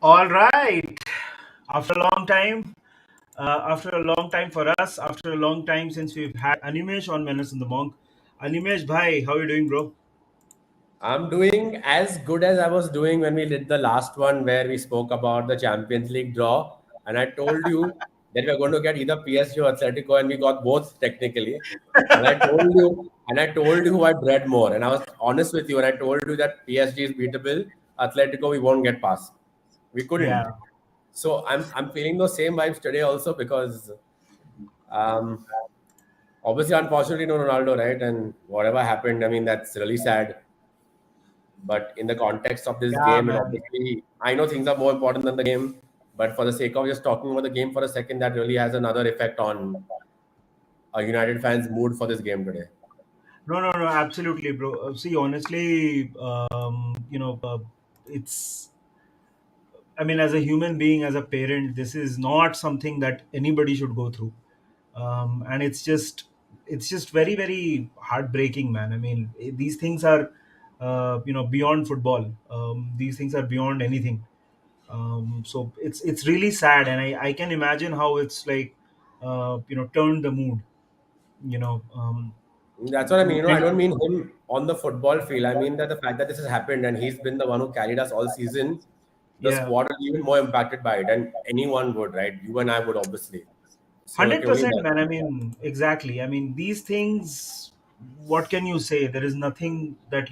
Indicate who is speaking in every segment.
Speaker 1: All right. After a long time, after a long time for us, after a long time since we've had Animesh on Menace the Monk. Animesh, bhai, how are you doing, bro?
Speaker 2: I'm doing as good as I was doing when we did the last one where we spoke about the Champions League draw. And I told you that we are going to get either PSG or Atletico, and we got both technically. And I told you who I dread more. And I was honest with you, and I told you that PSG is beatable, Atletico we won't get past. We couldn't.
Speaker 1: Yeah.
Speaker 2: So I'm feeling those same vibes today also because um, obviously unfortunately no Ronaldo, right? And whatever happened, I mean that's really sad. But in the context of this
Speaker 1: Yeah,
Speaker 2: game, and
Speaker 1: man.
Speaker 2: obviously, I know things are more important than the game, but for the sake of just talking about the game for a second, that really has another effect on a United fans' mood for this game today.
Speaker 1: No, absolutely, bro. See, honestly, it's. I mean, as a human being, as a parent, this is not something that anybody should go through, and it's just very, very heartbreaking, man. I mean, these things are, beyond football. These things are beyond anything. So it's really sad, and I can imagine how it's like, turned the mood. You know,
Speaker 2: That's what I mean. I
Speaker 1: like,
Speaker 2: don't mean him on the football field. I mean that the fact that this has happened and he's been the one who carried us all season, the
Speaker 1: yeah.
Speaker 2: squad will be even more impacted by it, and anyone would, right? You and I would obviously. So I can only
Speaker 1: 100%, man. I
Speaker 2: imagine.
Speaker 1: mean, exactly. I mean, these things, what can you say? There is nothing that,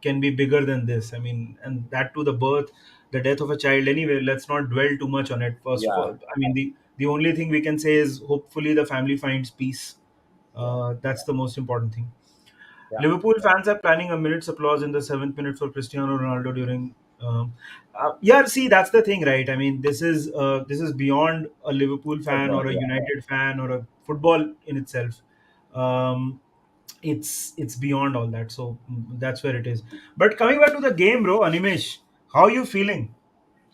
Speaker 1: can be bigger than this. I mean, and that to the birth, the death of a child. Anyway, let's not dwell too much on it. First,
Speaker 2: Yeah,
Speaker 1: I mean, the only thing we can say is hopefully the family finds peace.
Speaker 2: yeah,
Speaker 1: That's the most important thing.
Speaker 2: yeah.
Speaker 1: Liverpool fans are planning a minute's applause in the seventh minute for Cristiano Ronaldo during. Yeah, see, that's the thing, right? I mean, this is beyond a Liverpool fan
Speaker 2: Football,
Speaker 1: or a
Speaker 2: yeah.
Speaker 1: United fan or a football in itself. Um, it's beyond all that. So that's where it is. But coming back to the game, bro, Animesh, how are you feeling?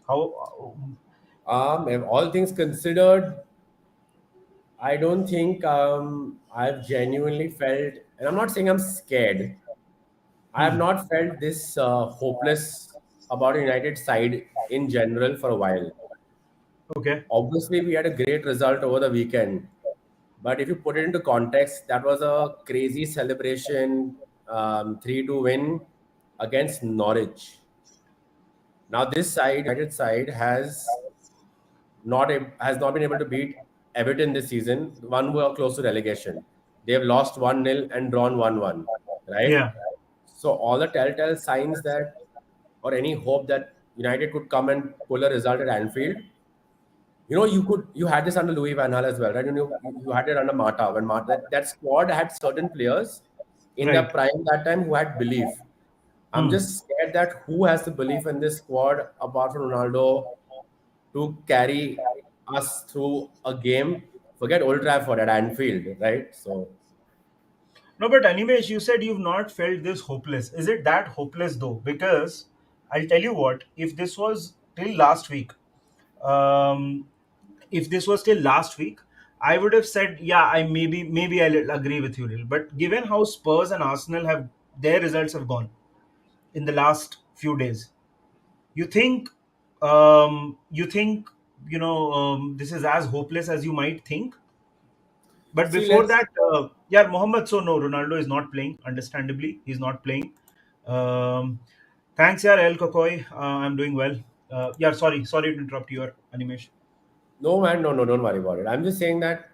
Speaker 1: How?
Speaker 2: If all things considered, I don't think I've genuinely felt, and I'm not saying I'm scared. I have
Speaker 1: Hmm.
Speaker 2: not felt this hopeless about a United side in general for a while.
Speaker 1: Okay.
Speaker 2: Obviously, we had a great result over the weekend, but if you put it into context, that was a crazy celebration, 3-2 win against Norwich. Now, this side, United side, has not been able to beat Everton this season. One were close to relegation. They have lost 1-0 and drawn 1-1, right?
Speaker 1: Yeah.
Speaker 2: So all the telltale signs that, or any hope that United could come and pull a result at Anfield. You had this under Louis Van Gaal as well, right? You had it under Mata when that squad had certain players in their
Speaker 1: Right.
Speaker 2: prime that time who had belief. I'm
Speaker 1: Hmm.
Speaker 2: just scared that who has the belief in this squad apart from Ronaldo to carry us through a game. Forget Old Trafford at Anfield, right? So
Speaker 1: No, but anyways, you said you've not felt this hopeless. Is it that hopeless though? Because I'll tell you what, if this was till last week, um, if this was till last week, I would have said, yeah, I maybe I'll agree with you, little. But given how Spurs and Arsenal have their results have gone in the last few days, you think, you think, this is as hopeless as you might think. But
Speaker 2: see,
Speaker 1: before
Speaker 2: let's
Speaker 1: that, yeah, Mohammed. So no, Ronaldo is not playing. Understandably, he's not playing. Um, Thanks, yeah, El Kokoi. I'm doing well. Yeah, sorry to interrupt your animation.
Speaker 2: no man, no, don't worry about it. I'm just saying that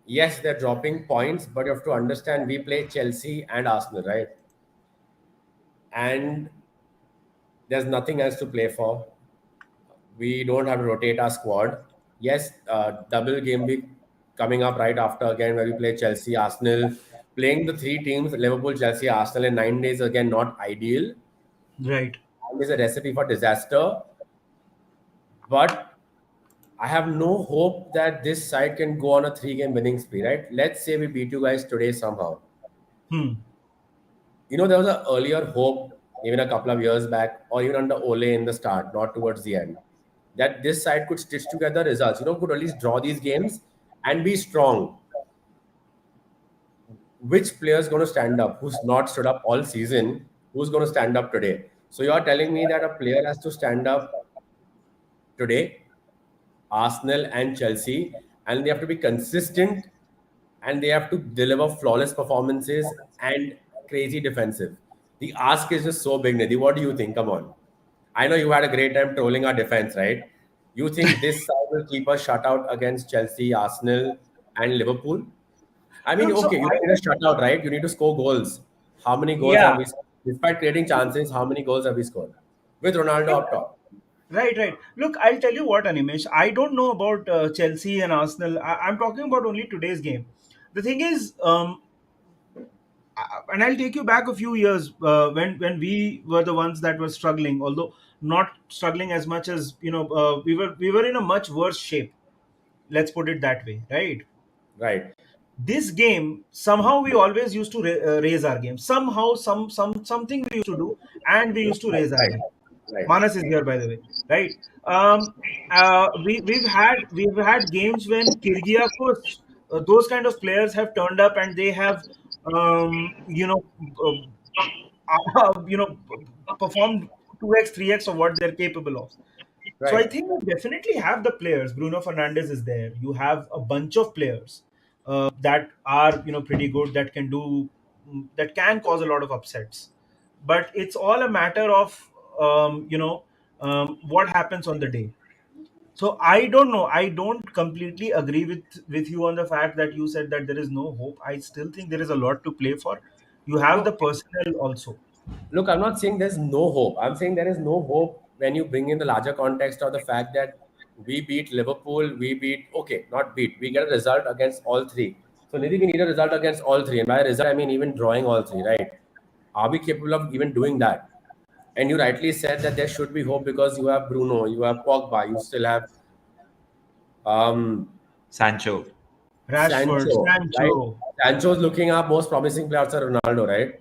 Speaker 2: yes, they're dropping points, but you have to understand we play Chelsea and Arsenal, right? And there's nothing else to play for. We don't have to rotate our squad. Yes, double game week coming up right after again where we play Chelsea, Arsenal. Playing the three teams, Liverpool, Chelsea, Arsenal in 9 days again, not ideal.
Speaker 1: Right.
Speaker 2: And is a recipe for disaster. But I have no hope that this side can go on a three-game winning spree, right? Let's say we beat you guys today somehow.
Speaker 1: Hmm.
Speaker 2: There was an earlier hope, even a couple of years back, or even under Ole in the start, not towards the end, that this side could stitch together results, could at least draw these games and be strong. Which player is going to stand up? Who's not stood up all season? Who's going to stand up today? So you are telling me that a player has to stand up today, Arsenal and Chelsea, and they have to be consistent and they have to deliver flawless performances and crazy defensive. The ask is just so big, Nidhi. What do you think? Come on. I know you had a great time trolling our defense, right? You think this side will keep a shutout against Chelsea, Arsenal, and Liverpool? I mean,
Speaker 1: Look, so
Speaker 2: okay, you need a shutout, right? You need to score goals. How many goals have
Speaker 1: yeah,
Speaker 2: we scored? Despite creating chances, how many goals have we scored? With Ronaldo
Speaker 1: look,
Speaker 2: up top.
Speaker 1: right, right. Look, I'll tell you what, Animesh. I don't know about Chelsea and Arsenal. I'm talking about only today's game. The thing is, and I'll take you back a few years when we were the ones that were struggling, although not struggling as much as we were in a much worse shape. Let's put it that way, right?
Speaker 2: Right,
Speaker 1: This game somehow we always used to raise our game. Somehow, something we used to do, and we used to raise our
Speaker 2: right,
Speaker 1: game.
Speaker 2: right,
Speaker 1: Manas is here, by the way, right? We've had games when Kyrgiakos, those kind of players have turned up and they have, um, you know, uh, performed 2x, 3x of what they're capable of. So I
Speaker 2: right.
Speaker 1: think you definitely have the players. Bruno Fernandes is there. You have a bunch of players that are pretty good, that can do, that can cause a lot of upsets. But it's all a matter of what happens on the day. So I don't know. I don't completely agree with you on the fact that you said that there is no hope. I still think there is a lot to play for. You have the
Speaker 2: No,
Speaker 1: personnel also.
Speaker 2: look, I'm not saying there's no hope. I'm saying there is no hope when you bring in the larger context of the fact that we beat Liverpool, we beat, okay, not beat, we get a result against all three. So, Nidhi, we need a result against all three. And by result, I mean even drawing all three, right? Are we capable of even doing that? And you rightly said that there should be hope because you have Bruno, you have Pogba, you still have um,
Speaker 3: Sancho.
Speaker 1: Rashford,
Speaker 2: Sancho, right?
Speaker 1: Sancho.
Speaker 2: Sancho's looking our most promising player after Ronaldo, right?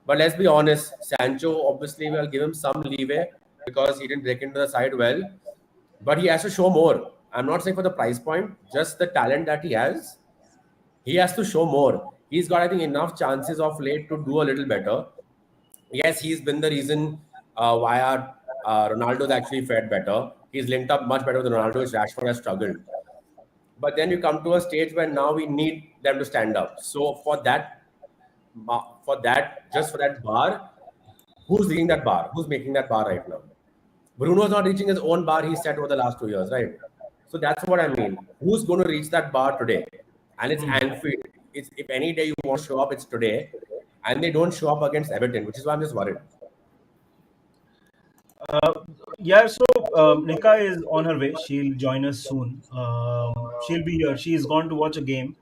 Speaker 2: But let's be honest, Sancho obviously will give him some leeway because he didn't break into the side well, but he has to show more. I'm not saying for the price point, just the talent that he has to show more. He's got, I think, enough chances of late to do a little better. Yes, he's been the reason why our Ronaldo's actually fared better. He's linked up much better with Ronaldo, which Rashford has struggled. But then you come to a stage where now we need them to stand up. So just for that bar, who's leading that bar? Who's making that bar right now? Bruno's not reaching his own bar he set over the last 2 years, right? So that's what I mean. Who's going to reach that bar today? And it's
Speaker 1: Hmm.
Speaker 2: Anfield. It's if any day you want to show up, it's today. And they don't show up against Everton, which is why I'm just worried.
Speaker 1: Uh, yeah, so Nika is on her way. She'll join us soon. She'll be here. She's gone to watch a game.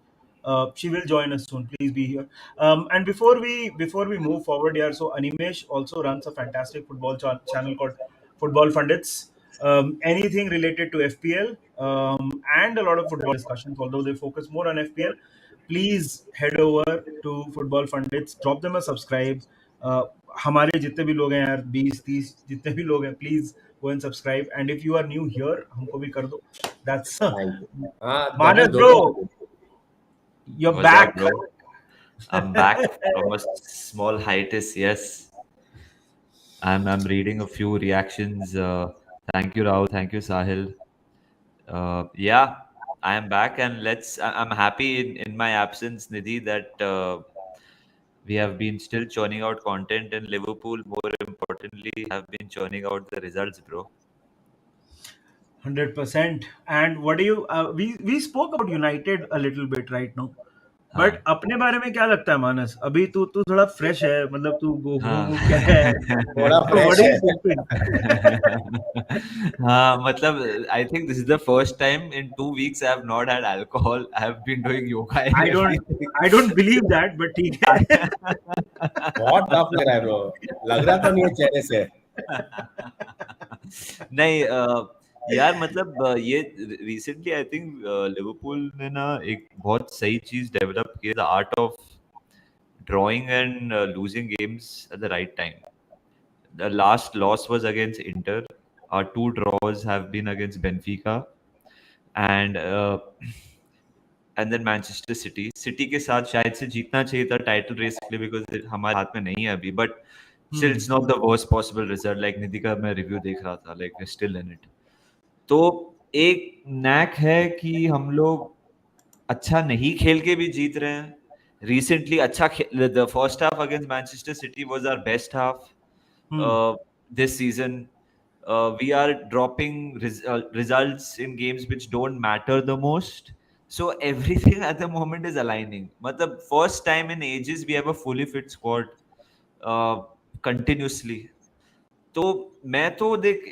Speaker 1: She will join us soon. Please be here. And before we move forward here, so Animesh also runs a fantastic football channel called Football Fundits. Anything related to FPL and a lot of football discussions, although they focus more on FPL. Please head over to Football Fundits. Drop them a subscribe. Uh, हमारे जितने भी लोग हैं यार 20-30 जितने भी लोग हैं please go and subscribe and if you are new here हमको भी कर दो that's
Speaker 2: Thank you.
Speaker 1: Manas
Speaker 2: Just
Speaker 1: bro
Speaker 2: don't.
Speaker 1: You are
Speaker 3: What's up,
Speaker 1: back
Speaker 3: bro? I'm back from a small hiatus. Yes, I'm reading a few reactions. Thank you, Rahul. Thank you, Sahil. Yeah, I am back, and I'm happy in my absence, Nidhi, that we have been still churning out content, and Liverpool, more importantly, have been churning out the results, bro.
Speaker 1: 100%. And what do you we spoke about United a little bit right now, but
Speaker 3: हाँ
Speaker 1: अपने बारे में क्या लगता है मानस अभी तू तू थोड़ा फ्रेश है मतलब तू घूम
Speaker 3: हाँ
Speaker 1: घूम के आया है
Speaker 2: थोड़ा
Speaker 1: तो
Speaker 2: fresh
Speaker 1: व्हाट आर
Speaker 2: है.
Speaker 1: यू थिंकिंग
Speaker 3: हाँ मतलब I think this is the first time in 2 weeks I have not had alcohol. I have been doing yoga and
Speaker 1: I don't
Speaker 3: everything.
Speaker 1: I don't believe that but ठीक है
Speaker 2: बहुत tough लग रहा है bro. लग रहा तो नहीं है चेहरे से.
Speaker 3: नहीं यार मतलब ये रिसेंटली आई थिंक लिवरपूल ने ना एक बहुत सही चीज डेवलप की, the art of drawing and losing games at the right time. The last loss was against Inter. Our two draws have been against Benfica and then Manchester City. City के साथ शायद से जीतना चाहिए था टाइटल रेस के लिए, because हमारे हाथ में नहीं है अभी. But Still, it's not the worst possible result. Like निधि का मैं review देख रहा था, like we're still in it. तो एक नैक है कि हम लोग अच्छा नहीं खेल के भी जीत रहे हैं. Recently, the first half against Manchester City was our best half
Speaker 1: Hmm.
Speaker 3: this season. We are dropping results in games which don't matter the most. So everything at the moment is aligning. Matlab, first time in ages we have a fully fit squad continuously. तो मैं तो देख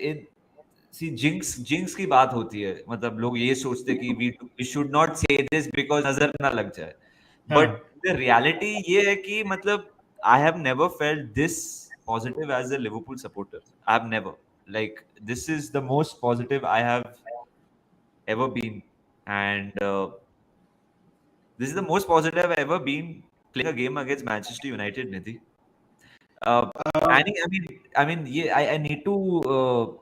Speaker 3: सी jinx की बात होती है. मतलब लोग ये सोचते कि वी शुड नॉट से दिस बिकॉज नजर ना लग जाए. बट
Speaker 1: हाँ.
Speaker 3: द रियलिटी ये है कि मतलब I have never felt this positive as a Liverpool supporter. I have never, like this is the most positive I have ever been, and this is the most positive I've ever been playing a game against Manchester United, Nidhi. Uh,
Speaker 1: Uh,
Speaker 3: I mean, yeah, I need to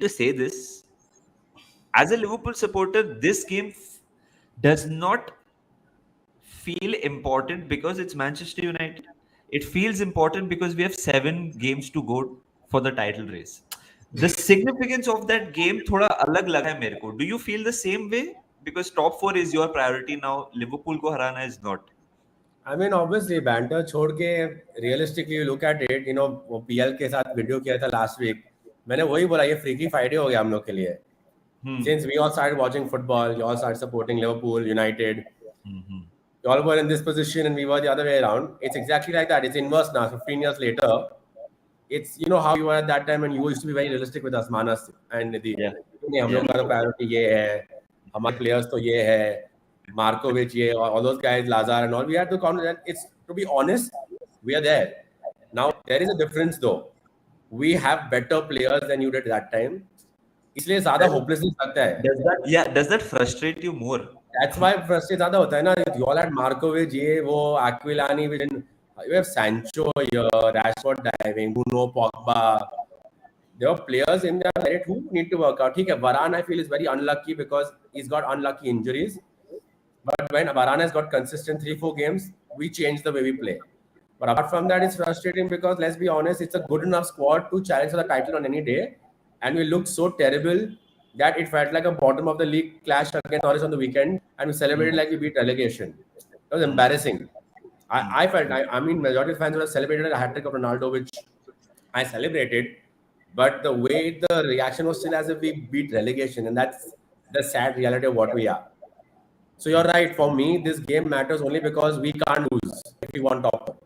Speaker 3: say this as a Liverpool supporter. This game does not feel important because it's Manchester United. It feels important because we have 7 games to go for the title race. The significance of that game थोड़ा अलग लगा है मेरे को. Do you feel the same way? Because top 4 is your priority now. Liverpool को हराना is not.
Speaker 2: I mean, obviously, banter छोड़ के realistically you look at it, वो PL के साथ वीडियो किया था last week. मैंने वही बोला, ये freaky Friday हो गया हम लोग के लिए.
Speaker 3: Hmm.
Speaker 2: Since we all started watching football, you all started supporting Liverpool, United.
Speaker 3: Hmm.
Speaker 2: You all were in this position and we were the other way around. It's exactly like that. It's inverse now. 15 years later, it's how you were at that time and you used to be very realistic with us, Manas and Nidhi.
Speaker 3: Yeah.
Speaker 2: नहीं, हम
Speaker 3: Yeah.
Speaker 2: लोग का तो priority ये है, हमारे players तो ये है, Markovic ये, all those guys, Lazar and all. We had to count that. It's, to be honest, we are there. Now there is a difference though. We have better players than you did that time. इसलिए ज़्यादा hopelessness लगता है.
Speaker 3: Does that frustrate you more?
Speaker 2: That's why frustrated ज़्यादा होता है ना. You all had Markovic ये वो Aquilani, you have Sancho here, Rashford diving, Bruno, Pogba. There are players in their merit who need to work out. ठीक है, Varane I feel is very unlucky because he's got unlucky injuries. But when Varane has got consistent 3-4 games, we change the way we play. But apart from that, it's frustrating because let's be honest, it's a good enough squad to challenge for the title on any day, and we looked so terrible that it felt like a bottom of the league clash against Norwich on the weekend, and we celebrated like we beat relegation. It was embarrassing. I felt, I mean, majority of fans would have celebrated a hat trick of Ronaldo, which I celebrated, but the way the reaction was still as if we beat relegation, and that's the sad reality of what we are. So you're right. For me, this game matters only because we can't lose if we want top.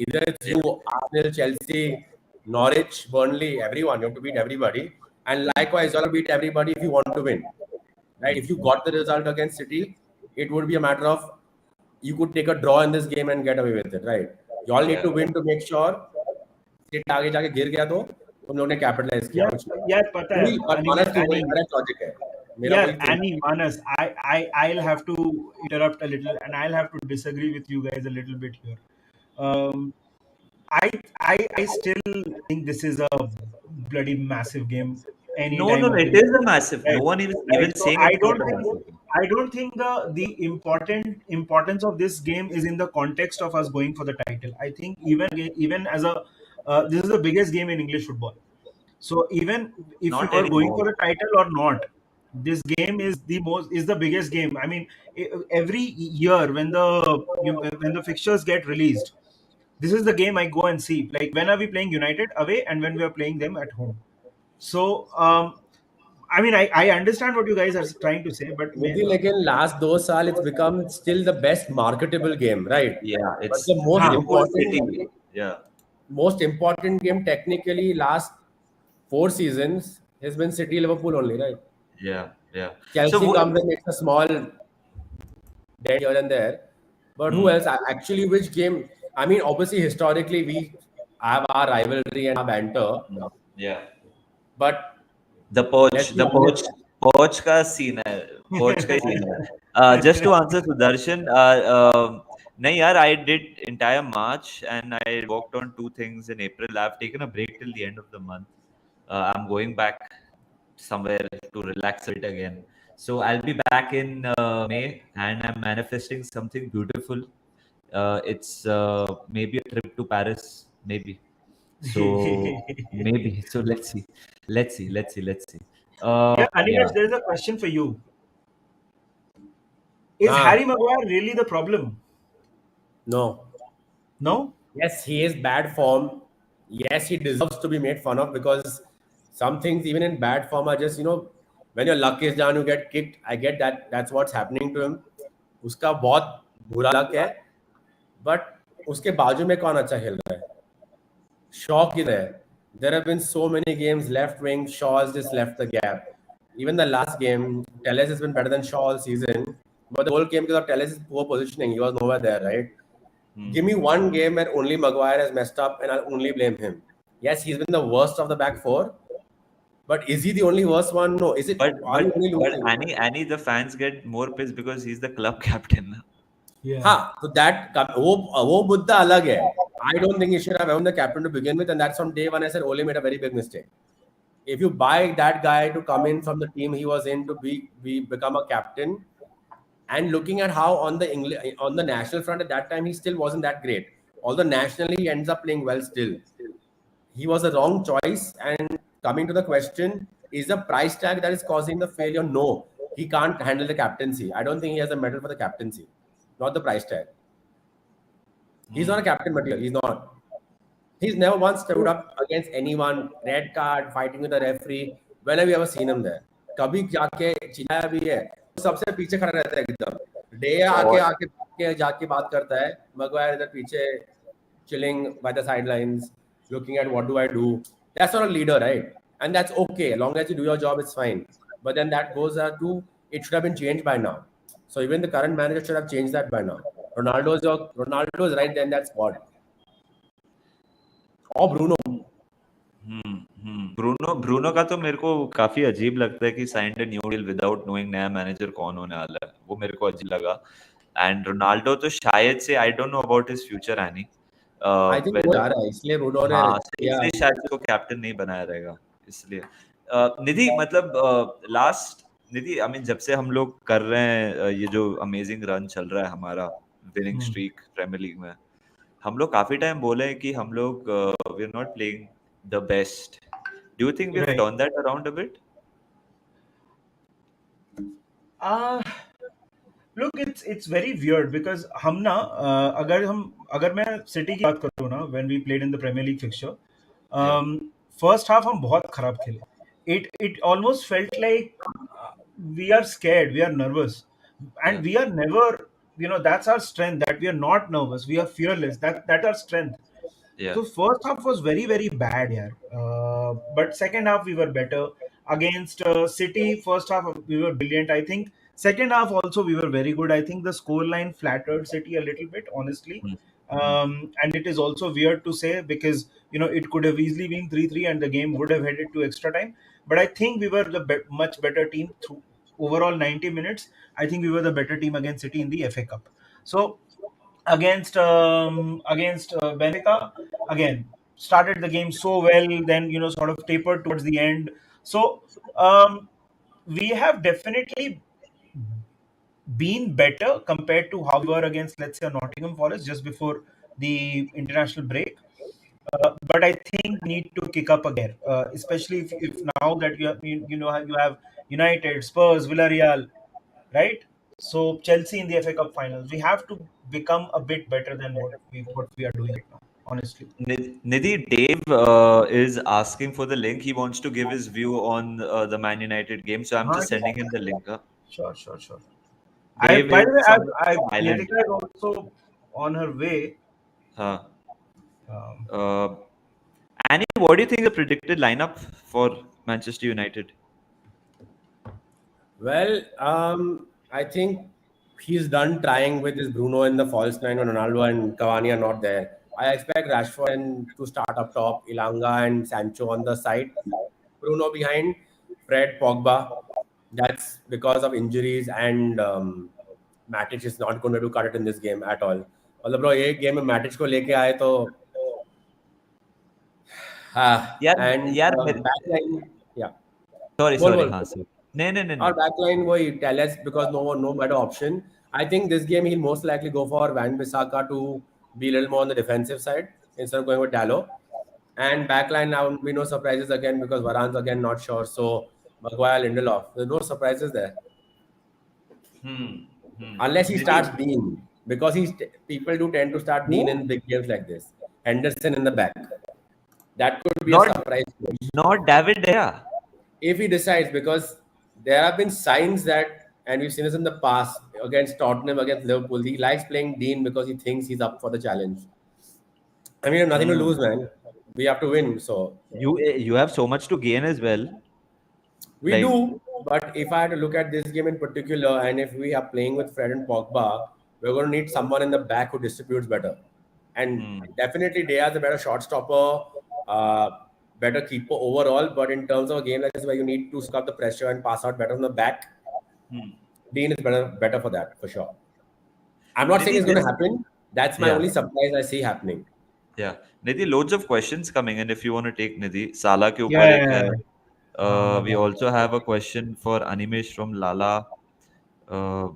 Speaker 2: Either it's you, Arsenal, Chelsea, Norwich, Burnley, everyone. You have to beat everybody. And likewise, you have to beat everybody if you want to win. Right? If you got the result against City, it would be a matter of you could take a draw in this game and get away with it. Right? You all need to win to make sure City आगे जाके गिर गया तो तुम लोगों ने capitalise किया कुछ नहीं.
Speaker 1: यार पता है
Speaker 2: मानस की वही करेक्ट लॉजिक है. मेरा
Speaker 1: Yeah,
Speaker 2: वही
Speaker 1: Annie, Manas, I'll have to interrupt a little, and I'll have to disagree with you guys a little bit here. Um, I still think this is a bloody massive game any
Speaker 3: No,
Speaker 1: time
Speaker 3: no,
Speaker 1: of the
Speaker 3: it
Speaker 1: year.
Speaker 3: is a massive. No
Speaker 1: Right,
Speaker 3: one is
Speaker 1: right.
Speaker 3: even
Speaker 1: So
Speaker 3: saying it's not a massive game.
Speaker 1: I don't think the important importance of this game is in the context of us going for the title. I think even as a this is the biggest game in English football. So even if you
Speaker 3: Not
Speaker 1: are going for
Speaker 3: anymore.
Speaker 1: the title or not, this game is the biggest game. I mean, every year when when the fixtures get released, this is the game I go and see. Like when are we playing United away and when we are playing them at home. So I mean, I understand what you guys are trying to say, but
Speaker 2: Nidhi, लेकिन last 2 साल it's become still the best marketable game, right?
Speaker 3: Yeah,
Speaker 2: But
Speaker 3: it's
Speaker 2: the
Speaker 3: Liverpool City. Yeah,
Speaker 2: most important game technically last 4 seasons has been City Liverpool only, right?
Speaker 3: yeah, yeah. So,
Speaker 2: Chelsea comes and makes a small dent here and there, but who else? Actually, which game? I mean, obviously historically we have our rivalry and our banter,
Speaker 3: yeah.
Speaker 2: but
Speaker 3: The
Speaker 2: let's
Speaker 3: poach,
Speaker 2: be
Speaker 3: the
Speaker 2: honest.
Speaker 3: poach, poach का scene है, poach का ही scene है. Just to answer Sudarshan, नहीं यार, I did entire March and I worked on 2 things in April. I've taken a break till the end of the month. I'm going back somewhere to relax a bit again. So I'll be back in May, and I'm manifesting something beautiful. It's maybe a trip to Paris, maybe. So maybe. So let's see. Let's see.
Speaker 1: Yeah,
Speaker 3: Yeah.
Speaker 1: Animesh, there is a question for you. Is Harry
Speaker 2: Ah,
Speaker 1: Maguire really the problem?
Speaker 2: no.
Speaker 1: No?
Speaker 2: Yes, he is bad form. Yes, he deserves to be made fun of because some things, even in bad form, are just, when your luck is down, you get kicked. I get that. That's what's happening to him. उसका बहुत बुरा luck है, but उसके बाजू में कौन अच्छा खेल रहा है? Shaw ki there. There have been so many games left wing. Shaw has just left the gap. Even the last game, Telles has been better than Shaw all season. But the whole game because of Telles' poor positioning, he was nowhere there, right?
Speaker 3: Hmm.
Speaker 2: Give me one game where only Maguire has messed up and I'll only blame him. Yes, he's been the worst of the back four, but is he the only worst one? No. Is it?
Speaker 3: But
Speaker 2: Are we
Speaker 3: but
Speaker 2: only
Speaker 3: but
Speaker 2: losing?
Speaker 3: Annie, the fans get more pissed because he's the club captain.
Speaker 1: Yeah.
Speaker 2: हाँ, so that वो मुद्दा अलग है. I don't think he should have owned the captain to begin with, and that's from day one. I said Ole made a very big mistake. If you buy that guy to come in from the team he was in to become a captain, and looking at how on the on the national front at that time he still wasn't that great. Although nationally he ends up playing well still. He was a wrong choice. And coming to the question, is the price tag that is causing the failure? No, he can't handle the captaincy. I don't think he has a medal for the captaincy, not the price tag. He's not a
Speaker 3: Hmm.
Speaker 2: captain material. He's not. He's never once stood up against anyone, red card, fighting with the referee. When have you ever seen him there? कभी जाके चिल्लाया भी है? सबसे पीछे खड़ा रहता है एकदम. डे आके
Speaker 3: और
Speaker 2: आके आके जाके बात करता है. मगवायर इधर पीछे chilling by the sidelines, looking at what do I do. That's not a leader, right? And that's okay. As long as you do your job, it's fine. But then that goes to it should have been changed by now. So even the current manager should have changed that by now. Ronaldo is right there in that squad. Or Bruno.
Speaker 3: Bruno का तो मेरे को काफी अजीब लगता है कि signed a new deal without knowing नया मैनेजर कौन होने वाला है, वो मेरे को अजीब लगा. एंड रोनाल्डो तो शायद से I don't know about his future any,
Speaker 2: I think वो
Speaker 3: वेदर.
Speaker 2: जा रहा है इसलिए ब्रूनो ने
Speaker 3: हाँ,
Speaker 2: किया.
Speaker 3: इसलिए शायद उसको कैप्टन नहीं बनाया रहेगा इसलिए. निधि मतलब लास्ट निधि आई मीन जब से हम लोग कर रहे हैं ये जो अमेजिंग रन चल रहा है हमारा, winning
Speaker 1: Hmm.
Speaker 3: Streak premier league में, हम लोग काफी टाइम बोले हैं कि हम लोग we are not playing the best. Do you think we have
Speaker 1: Right.
Speaker 3: Turn that around a bit?
Speaker 1: Uh, Look, it's very weird because हम ना अगर मैं सिटी की बात करूँ ना, when we played in the Premier League fixture,
Speaker 3: या
Speaker 1: first half हम बहुत खराब खेले. It almost felt like we are scared, we are nervous,
Speaker 3: या
Speaker 1: and we are never, that's our strength, that we are not nervous, we are fearless. That's our strength.
Speaker 3: या
Speaker 1: So first half was very very bad, yeah. But second half we were better against City. First half we were brilliant. I think second half also we were very good. I think the scoreline flattered City a little bit, honestly. And it is also weird to say because it could have easily been 3-3 and the game would have headed to extra time. But I think we were the much better team through overall 90 minutes. I think we were the better team against City in the FA Cup. So against Benfica again started the game so well, then sort of tapered towards the end. So um, we have definitely been better compared to how we were against, let's say, Nottingham Forest just before the international break. But I think we need to kick up a gear, especially if now that you have United, Spurs, Villarreal, right? So Chelsea in the FA Cup finals, we have to become a bit better than what we are doing right now. Honestly,
Speaker 3: Nidhi, Dave is asking for the link. He wants to give his view on the Man United game, so I'm just
Speaker 1: yeah,
Speaker 3: sending him the link.
Speaker 1: sure, sure, sure. I
Speaker 3: Dave
Speaker 1: by the way,
Speaker 3: is on
Speaker 1: I
Speaker 3: island.
Speaker 1: Nitika is also on her way.
Speaker 3: Huh.
Speaker 1: Um,
Speaker 3: Uh, Annie, what do you think the predicted lineup for Manchester United?
Speaker 2: Well, I think he's done trying with his Bruno in the false nine when Ronaldo and Cavani are not there. I expect Rashford and to start up top, Ilanga and Sancho on the side, Bruno behind, Fred, Pogba. That's because of injuries and Matic is not going to cut it in this game at all. मतलब bro एक game में मैटिच को लेके आए तो हाँ
Speaker 3: यार
Speaker 2: and
Speaker 3: यार
Speaker 2: back line yeah
Speaker 3: सॉरी
Speaker 2: बोल
Speaker 3: सॉरी
Speaker 2: बोल
Speaker 3: हाँ सर. नहीं नहीं नहीं नहीं.
Speaker 2: Our backline will tell us because no better option. I think this game he'll most likely go for Van Bissaka to be a little more on the defensive side instead of going with Dallo. And backline now, we no surprises again because Varane's again not sure. So Maguire, Lindelof, there's no surprises there.
Speaker 3: Hmm. Hmm.
Speaker 2: Unless he starts
Speaker 3: Nidhi,
Speaker 2: Dean, because people do tend to start Dean
Speaker 1: Who?
Speaker 2: in big games like this. Henderson in the back. That could be a
Speaker 3: not
Speaker 2: surprise push.
Speaker 3: not David Dea.
Speaker 2: If he decides, because there have been signs that, and we've seen this in the past against Tottenham, against Liverpool, he likes playing Dean because he thinks he's up for the challenge. I mean, we have nothing to
Speaker 3: Hmm.
Speaker 2: lose, man. We have to win. So
Speaker 3: You have so much to gain as well.
Speaker 2: we
Speaker 3: Like,
Speaker 2: do. But if I had to look at this game in particular, and if we are playing with Fred and Pogba, we're going to need someone in the back who distributes better. And
Speaker 3: hmm.
Speaker 2: definitely, they are the better shot stopper, uh, better keeper overall. But in terms of a game like this, where you need to suck up the pressure and pass out better from the back,
Speaker 3: Hmm.
Speaker 2: Dean is better for that for sure. I'm not saying
Speaker 3: Nidhi,
Speaker 2: it's going to
Speaker 3: this
Speaker 2: happen. That's my
Speaker 3: yeah.
Speaker 2: only surprise I see happening.
Speaker 3: Yeah. Nidhi, loads of questions coming in if you want to take Nidhi. Salah के
Speaker 1: Yeah,
Speaker 3: ऊपर
Speaker 1: yeah,
Speaker 3: एक है.
Speaker 1: yeah. हाँ, मैं
Speaker 3: We
Speaker 1: बात
Speaker 3: also have a question for Animesh from Lala. Uh,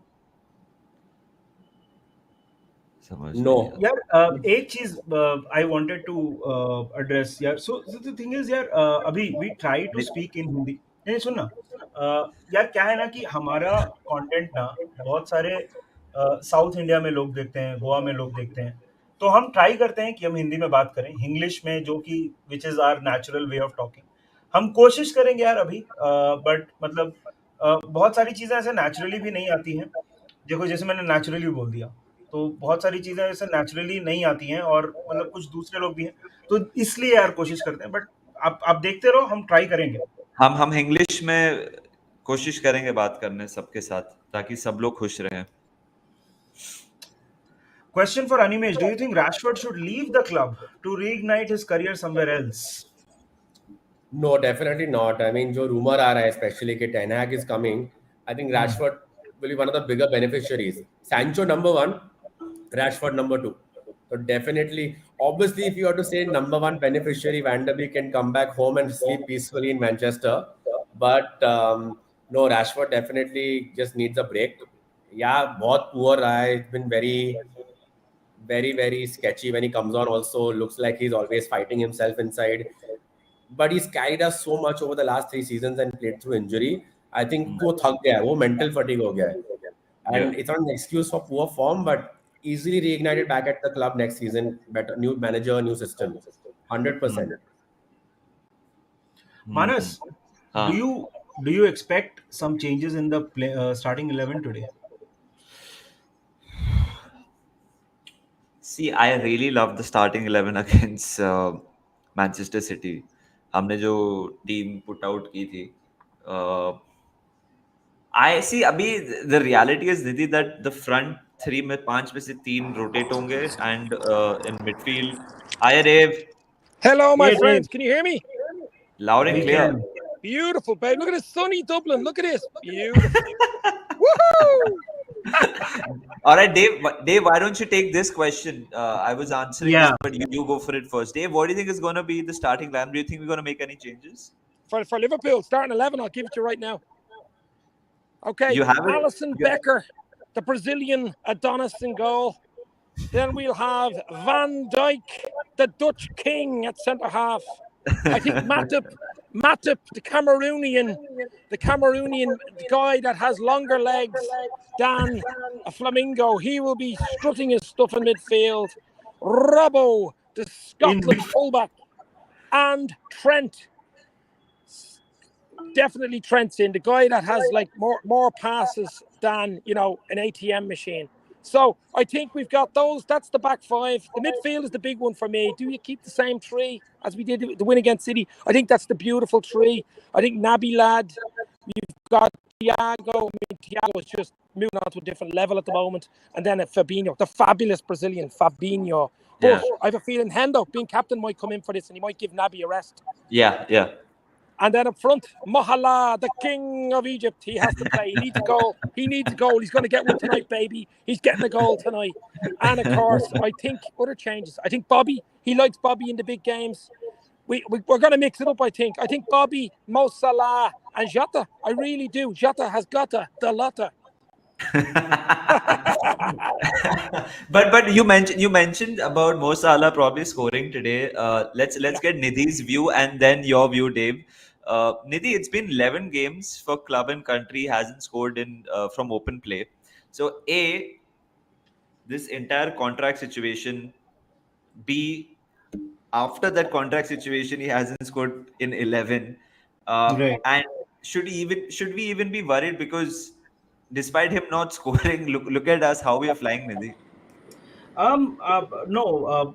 Speaker 3: समझ नहीं
Speaker 2: No,
Speaker 3: आया.
Speaker 1: यार एक चीज आई वांटेड टू एड्रेस यार सो द थिंग इज यार अभी we try to
Speaker 3: Ni-
Speaker 1: speak in Hindi नहीं सुन ना यार क्या है ना कि हमारा कंटेंट ना बहुत सारे साउथ इंडिया में लोग देखते हैं गोवा में लोग देखते हैं तो हम ट्राई करते हैं कि हम हिंदी में बात करें इंग्लिश में जो कि which is our natural way of talking हम कोशिश करेंगे यार अभी बट मतलब बहुत सारी चीज़ें ऐसे नेचुरली भी नहीं आती हैं देखो जैसे मैंने नेचुरली बोल दिया तो बहुत सारी चीज़ें ऐसे नेचुरली नहीं आती हैं और मतलब कुछ दूसरे लोग भी हैं तो इसलिए यार कोशिश करते हैं बट आप देखते रहो हम ट्राई करेंगे
Speaker 3: हम इंग्लिश में कोशिश करेंगे बात करने सबके साथ ताकि सब लोग खुश रहें.
Speaker 1: Question for Animesh do you think Rashford should leave the club to reignite his career somewhere else
Speaker 2: no, definitely not. I mean, जो rumor आ रहा है, especially कि Ten Hag is coming, I think Rashford will be one of the bigger beneficiaries. Sancho number one, Rashford number two. So definitely, obviously, if you have to say number one beneficiary, Van der Beek can come back home and sleep peacefully in Manchester. But no, Rashford definitely just needs a break. Yeah, बहुत poor रहा है. It's been very sketchy when he comes on. Also, looks like he's always fighting himself inside. But he's carried us so much over the last 3 seasons and played through injury. I think
Speaker 3: Hmm.
Speaker 2: वो थक गया है, वो mental fatigue हो गया है.
Speaker 3: Yeah.
Speaker 2: And it's not an excuse for poor form, but easily reignited back at the club next season. Better new manager, new system,
Speaker 3: Hmm.
Speaker 2: 100%.
Speaker 1: Manas
Speaker 3: Hmm.
Speaker 1: Do
Speaker 3: हाँ.
Speaker 1: You do you expect some changes in the starting 11 today
Speaker 3: See, I really love the starting 11 against Manchester City. हमने जो team put out की थी. I see. अभी the reality is Nidhi that the front three में 5 में से 3 rotate होंगे and in midfield. Hi Dave,
Speaker 4: Hello, my
Speaker 1: hey Dave
Speaker 4: friends. Can you hear me?
Speaker 3: loud and
Speaker 1: we
Speaker 3: clear.
Speaker 1: can
Speaker 4: Beautiful, babe. Look at this sunny Dublin. Look at this. Beautiful. Woohoo!
Speaker 3: All right, Dave. Dave, why don't you take this question? I was answering this,
Speaker 1: yeah
Speaker 3: but you go for it first. Dave, what do you think is going to be the starting line? Do you think we're going to make any changes?
Speaker 4: For Liverpool, starting 11, I'll give it to you right now. Okay,
Speaker 3: You have it.
Speaker 4: Alison Becker, the Brazilian Adonis in goal. Then we'll have Van Dijk, the Dutch king at centre half. I think Matip, the Cameroonian guy that has longer legs than a flamingo. He will be strutting his stuff in midfield. Robbo, the
Speaker 1: in
Speaker 4: Scotland fullback, and Trent. Definitely Trent's in, the guy that has like more passes than an ATM machine. So I think we've got those. That's the back five. The midfield is the big one for me. Do you keep the same three as we did the win against City? I think that's the beautiful three. I think Naby Lad, you've got Thiago. I mean, Thiago is just moving on to a different level at the moment. And then Fabinho, the fabulous Brazilian Fabinho.
Speaker 3: Yeah.
Speaker 4: But I have a feeling Hendo, being captain, might come in for this and he might give Naby a rest.
Speaker 3: Yeah.
Speaker 4: And then up front, Mohala, the king of Egypt. He has to play. He needs a goal. He's going to get one tonight, baby. He's getting a goal tonight. And of course, I think other changes. I think Bobby, he likes Bobby in the big games. We're going to mix it up, I think. I think Bobby, Mo Salah, and Jota. I really do. Jota has got the lotta.
Speaker 3: But you mentioned about Mo Salah probably scoring today. Let's get Nidhi's view and then your view, Dave. Nidhi, it's been 11 games for club and country, hasn't scored in from open play. So this entire contract situation. B, after that contract situation, he hasn't scored in 11.
Speaker 1: Right.
Speaker 3: And should we even be worried, because despite him not scoring, look at us how we are flying, Nidhi.
Speaker 1: No.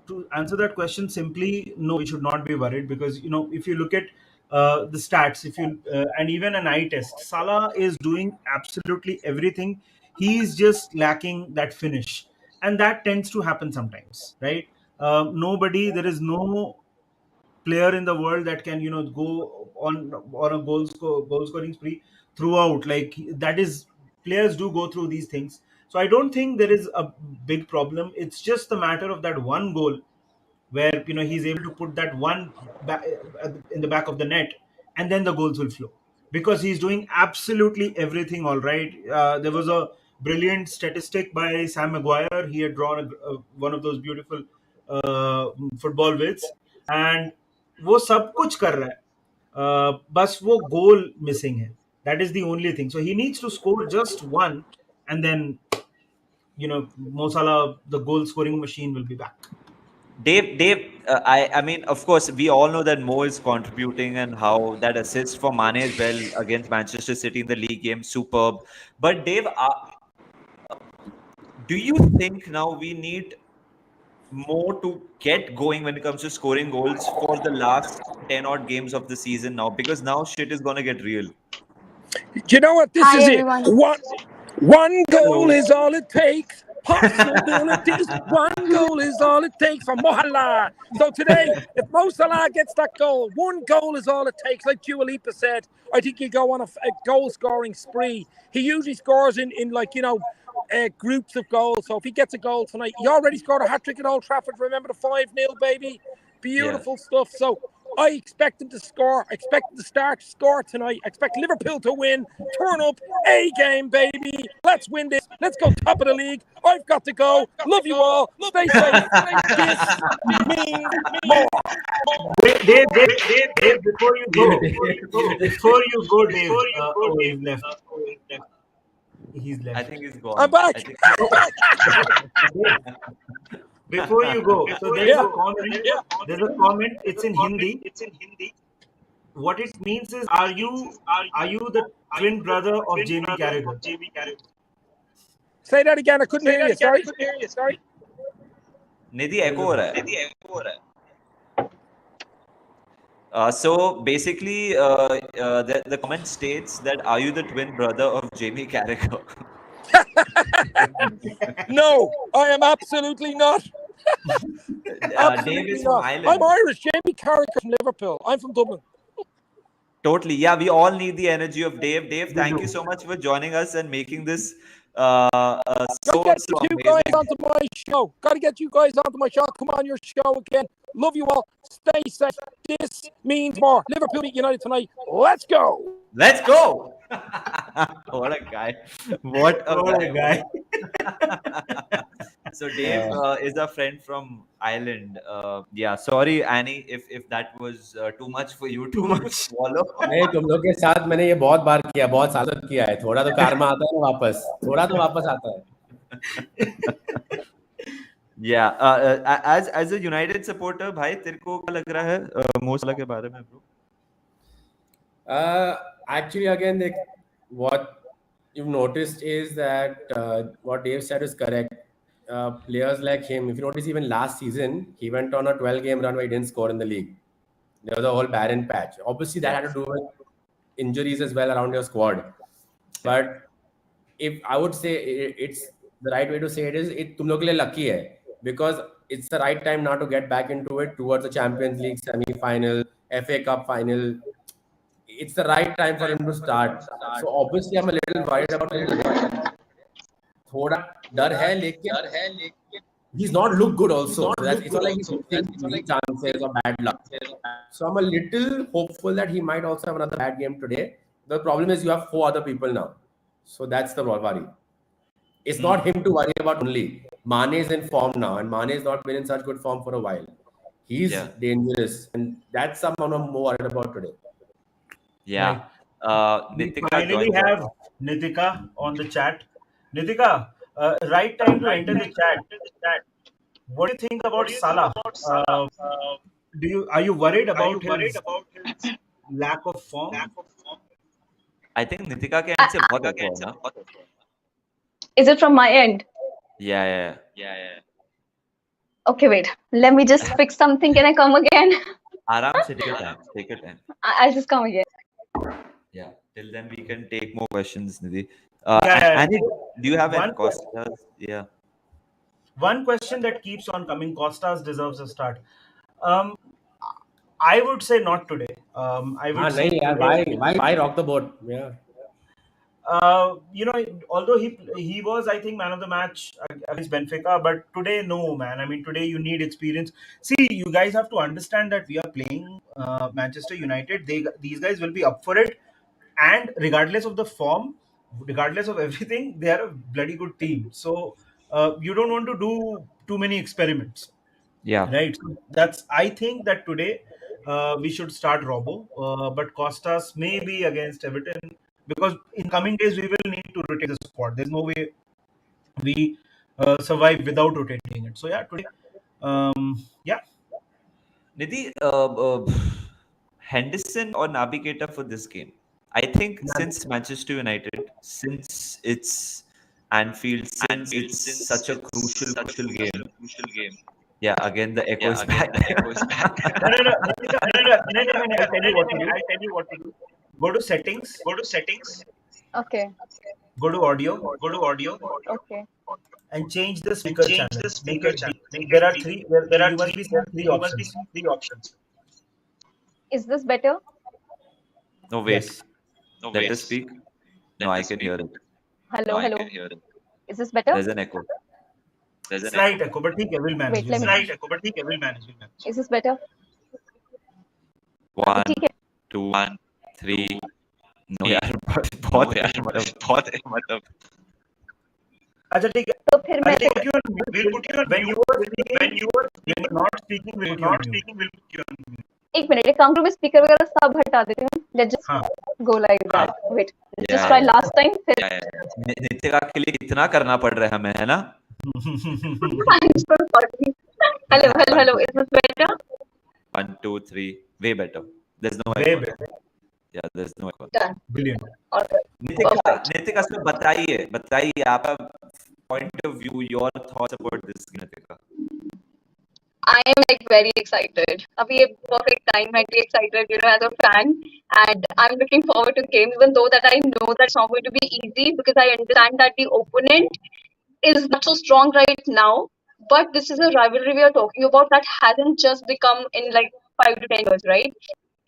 Speaker 1: To answer that question simply, no, we should not be worried, because if you look at the stats, if you and even an eye test, Salah is doing absolutely everything. He's just lacking that finish, and that tends to happen sometimes, right? There is no player in the world that can go on a goal scoring spree throughout, like that is, players do go through these things. So I don't think there is a big problem. It's just the matter of that one goal where he's able to put that one back in the back of the net, and then the goals will flow, because he's doing absolutely everything all right. There was a brilliant statistic by Sam Maguire. He had drawn one of those beautiful football vids, and वो सब कुछ कर रहा है, बस वो गोल missing है. That is the only thing. So he needs to score just one, and then Mo Salah, the goal scoring machine, will be back.
Speaker 3: Dave, I mean, of course, we all know that Mo is contributing, and how that assist for Mane as well against Manchester City in the league game, superb. But Dave, do you think now we need Mo to get going when it comes to scoring goals for the last 10 odd games of the season now? Because now shit is gonna get real.
Speaker 4: You know what? This
Speaker 5: Hi,
Speaker 4: is
Speaker 5: everyone.
Speaker 4: it. One goal is all it takes. Possibilities. One goal is all it takes for Mohalla. So today, if Mo Salah gets that goal, one goal is all it takes. Like Dua Lipa said, I think he'll go on a goal scoring spree. He usually scores in groups of goals. So if he gets a goal tonight, he already scored a hat trick at Old Trafford. Remember the 5-0, baby? Beautiful stuff. So I expect him to score. I expect him to start to score tonight. I expect Liverpool to win. Turn up. A game, baby. Let's win this. Let's go top of the league. I've got to go. Love you all. Stay safe. This means more.
Speaker 1: Dave, before you go, Dave. Oh, he's left. He's left.
Speaker 3: I think he's gone.
Speaker 4: I'm back.
Speaker 3: I think
Speaker 1: Before you go, so there's a comment. There's a comment. It's in Hindi. What it means is, are you the twin brother of Jamie Carragher?
Speaker 4: Say that again. I couldn't hear you. Sorry.
Speaker 3: Nidhi echo हो रहा है. So basically, the comment states that, are you the twin brother of Jamie Carragher?
Speaker 4: No, I am absolutely not.
Speaker 3: Dave is from Ireland.
Speaker 4: I'm Irish. Jamie Carragher from Liverpool. I'm from Dublin.
Speaker 3: Totally. Yeah, we all need the energy of Dave. Dave, thank you so much for joining us and making this so
Speaker 4: Gotta get you guys
Speaker 3: amazing.
Speaker 4: onto my show. Gotta get you guys onto my show. Come on your show again. Love you all. Stay safe. This means more. Liverpool beat United tonight. Let's go.
Speaker 3: Let's go. What a guy. What a
Speaker 1: guy.
Speaker 3: So Dave is a friend from Ireland. Yeah, sorry Annie if that was too much for you to swallow.
Speaker 2: नहीं, तुम लोग के साथ मैंने ये बहुत बार किया, बहुत सालों किया है. थोड़ा तो karma आता है ना वापस. थोड़ा तो वापस आता है.
Speaker 3: Yeah, as a United supporter, भाई तेरे को क्या लग रहा है Mo Salah के बारे में, bro?
Speaker 2: Actually, again, what you've noticed is that what Dave said is correct. Players like him, if you notice, even last season, he went on a 12-game run where he didn't score in the league. There was a whole barren patch. Obviously, that had to do with injuries as well around your squad. But if I would say it's the right way to say it is, तुम लोग के लिए lucky है, because it's the right time now to get back into it towards the Champions League semi-final, FA Cup final. It's the right time for him to start. So obviously, I'm a little worried about him today. थोड़ा डर है, लेकिन he's not looked good also. So it's not like he's taking chances or bad luck. So I'm a little hopeful that he might also have another bad game today. The problem is you have 4 other people now. So that's the worry. It's not him to worry about only. Mane is in form now, and Mane has not been in such good form for a while. He's
Speaker 3: Yeah.
Speaker 2: dangerous, and that's someone I'm more worried about today.
Speaker 3: Yeah.
Speaker 1: Right. We
Speaker 3: Nitika
Speaker 1: finally
Speaker 3: joined
Speaker 1: have
Speaker 3: us.
Speaker 1: Nitika on the chat. Nitika, right time to enter the chat. What do you think about Salah? Uh, are you worried about his lack of form?
Speaker 3: I think Nitika के
Speaker 5: I,
Speaker 3: end से
Speaker 5: I,
Speaker 3: बहुत echo है ना?
Speaker 5: is it from my end?
Speaker 3: Yeah, yeah.
Speaker 5: Okay, wait. Let me just fix something. Can I come again?
Speaker 3: आराम से take your time. Take your time.
Speaker 5: I'll just come again.
Speaker 3: Yeah. Till then we can take more questions, Nidhi.
Speaker 1: Yeah.
Speaker 3: Annie, do you have any
Speaker 1: One
Speaker 3: questions? Yeah.
Speaker 1: One question that keeps on coming: Costas deserves a start. Um, I would say not today. I would say
Speaker 2: नहीं यार,
Speaker 1: today.
Speaker 2: why rock the boat? Yeah.
Speaker 1: Although he was, I think, man of the match against Benfica, but today, no, man. I mean, today you need experience. See, you guys have to understand that we are playing Manchester United. These guys will be up for it, and regardless of the form, regardless of everything, they are a bloody good team. So you don't want to do too many experiments.
Speaker 3: Yeah.
Speaker 1: Right. So that's, I think that today we should start Robbo, but Costas maybe against Everton, because in coming days we will need to rotate the squad. There's no way we survive without rotating it. So yeah, today, yeah,
Speaker 3: Nidhi, Henderson or Navigator for this game? I think since Manchester United, since it's Anfield, since it's such a crucial game. Yeah, again the echo is back.
Speaker 1: no, Nitika, I'll tell you what to do. Go to settings.
Speaker 5: Okay.
Speaker 1: Go to audio
Speaker 5: Okay.
Speaker 1: and change the speaker channel. Make it. There are three. You must be seeing three options.
Speaker 5: Is this better?
Speaker 3: No, wait.
Speaker 1: Yes.
Speaker 3: Let us speak. No, I can hear it.
Speaker 5: Hello. Is this better?
Speaker 3: There's an echo.
Speaker 1: Slight echo, but ठीक है, we'll manage.
Speaker 5: Wait, let me. Is this better?
Speaker 3: 1,
Speaker 5: ठीक है.
Speaker 3: 2, 3. No यार, बहुत है मतलब.
Speaker 1: अच्छा ठीक है.
Speaker 5: तो फिर मैं
Speaker 1: We'll put you on mute. When you were not speaking, we'll put you on mute.
Speaker 5: एक मिनट, एक काम करो, मैं स्पीकर वगैरह सब हटा देती हूँ. Let's just
Speaker 1: हाँ.
Speaker 5: go like that. Wait. Let's just
Speaker 3: Yeah,
Speaker 5: try
Speaker 3: yeah.
Speaker 5: last time. फिर
Speaker 3: नितिका के लिए कितना करना पड़ रहा है हमें, है ना?
Speaker 5: I'm so sorry. Hello. Is this better?
Speaker 3: 1, 2, 3. Way better. There's no
Speaker 1: Way
Speaker 3: echo.
Speaker 1: better.
Speaker 3: Yeah, there's no echo.
Speaker 5: Done.
Speaker 1: Brilliant.
Speaker 5: Alright.
Speaker 3: Nitika से बताइए आपका point of view, your thoughts about this, Nitika.
Speaker 5: I am like very excited. अभी ये perfect time है to be excited, as a fan, and I'm looking forward to the game, even though that I know that it's not going to be easy, because I understand that the opponent is not so strong right now. But this is a rivalry we are talking about that hasn't just become in like 5 to 10 years, right?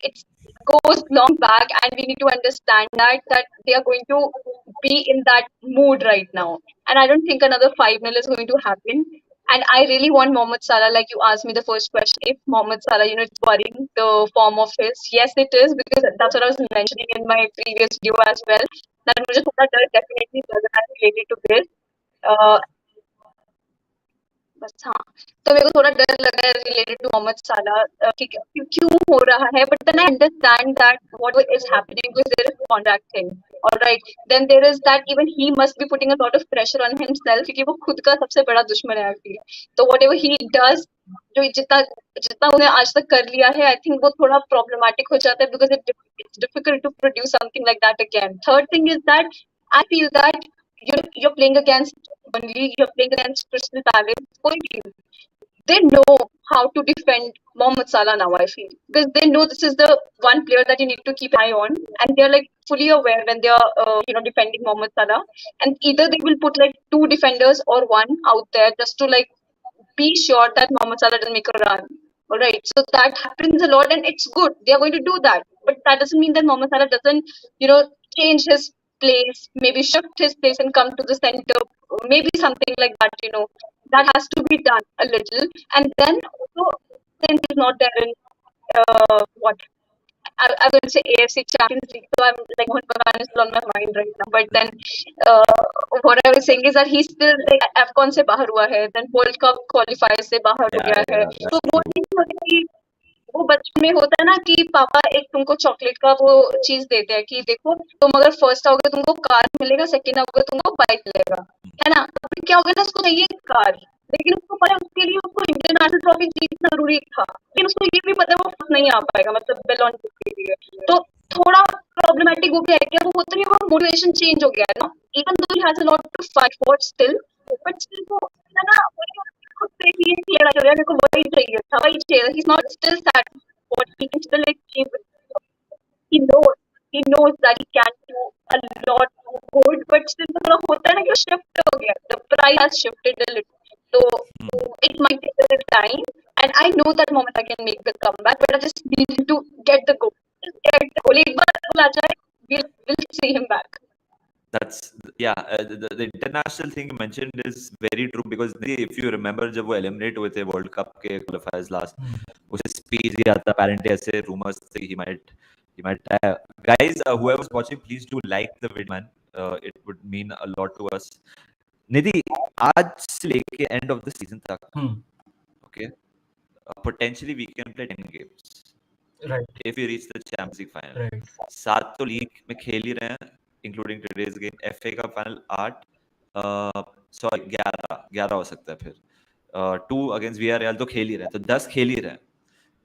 Speaker 5: It goes long back, and we need to understand that they are going to be in that mood right now. And I don't think another 5-0 is going to happen. And I really want Mohamed Salah, like you asked me the first question, if Mohamed Salah, it's worrying the form of his. Yes, it is, because that's what I was mentioning in my previous video as well. That मुझे थोड़ा डर definitely लग रहा है related to this. बस हाँ, तो मेरे को थोड़ा डर लग रहा है related to मोहम्मद साला, ठीक है, क्यों हो रहा है, but then I understand that what is happening, because there is contract thing. All right, then there is that even he must be putting a lot of pressure on himself, क्योंकि वो खुद का सबसे बड़ा दुश्मन है, I feel. तो whatever he does, जो जितना उन्हें आज तक कर लिया है, I think वो थोड़ा problematic हो जाता है, because it's difficult to produce something like that again. Third thing is that I feel that you're playing against Burnley, you're playing against Crystal Palace, कोई team. They know how to defend Mohamed Salah now, I feel. Because they know this is the one player that you need to keep an eye on. And they're like fully aware when they're, defending Mohamed Salah. And either they will put like 2 defenders or 1 out there just to like be sure that Mohamed Salah doesn't make a run. All right. So that happens a lot, and it's good. They are going to do that. But that doesn't mean that Mohamed Salah doesn't, change his place, maybe shift his place and come to the center, maybe something like that. That has to be done a little. And then also, since he's not there in I will say AFC Champions League. So I'm like Mohan Bagan is still on my mind right now. But then what I was saying is that he's still like AFCON से बाहर हुआ है, then World Cup qualifiers से बाहर हो गया है.
Speaker 3: Yeah,
Speaker 5: तो
Speaker 3: that's
Speaker 5: वो
Speaker 3: true.
Speaker 5: नहीं होता कि वो बचपन में होता है ना कि पापा एक तुमको चॉकलेट का वो चीज देते हैं कि देखो तुम अगर फर्स्ट आओगे तुमको कार मिलेगा, सेकंड आओगे तुमको बाइक मिलेगा, है ना. तो फिर क्या होगा ना, उसको चाहिए कार, लेकिन उसको पता है उसके लिए उसको इंटरनेशनल ट्रॉफी जीतना जरूरी था, लेकिन उसको ये भी पता है वो first नहीं आ पाएगा मतलब बेलॉन के लिए. तो थोड़ा प्रॉब्लमेटिक हो गया है क्या, वो होता नहीं, वो मोटिवेशन चेंज हो गया है ना. Even though he has a lot to fight for still, but still वो है ना, खुद से ही एक लड़ाई हो रहा है, मेरे को वही चाहिए था, वही चाहिए. He is not still satisfied what he can still achieve. He knows that he can do a lot good, but still थोड़ा होता है ना कि वो shift हो गया, the price has shifted a little. So it might take a little time, and I know that moment I can make the comeback, but I just need to get the goal. Just get the goal. एक बार goal आ जाए, we'll see him back.
Speaker 3: That's the international thing you mentioned is very true because if you remember जब वो eliminate हुए थे World Cup के qualifiers last, उसे speech दिया था apparently, ऐसे rumors थे he might die. Guys, whoever's watching, please do like the video, man. It would mean a lot to us. निधि, आज से लेके end of the season तक, okay, potentially we can play 10 games.
Speaker 1: Right.
Speaker 3: If we reach the Champions League final.
Speaker 1: Right.
Speaker 3: 7 तो league में खेल ही रहे हैं, including today's game. FA का फाइनल 8, सॉरी 11 हो सकता है. फिर 2 अगेंस्ट वीआरएल तो खेल ही रहे हैं, तो 10 खेल ही रहे हैं.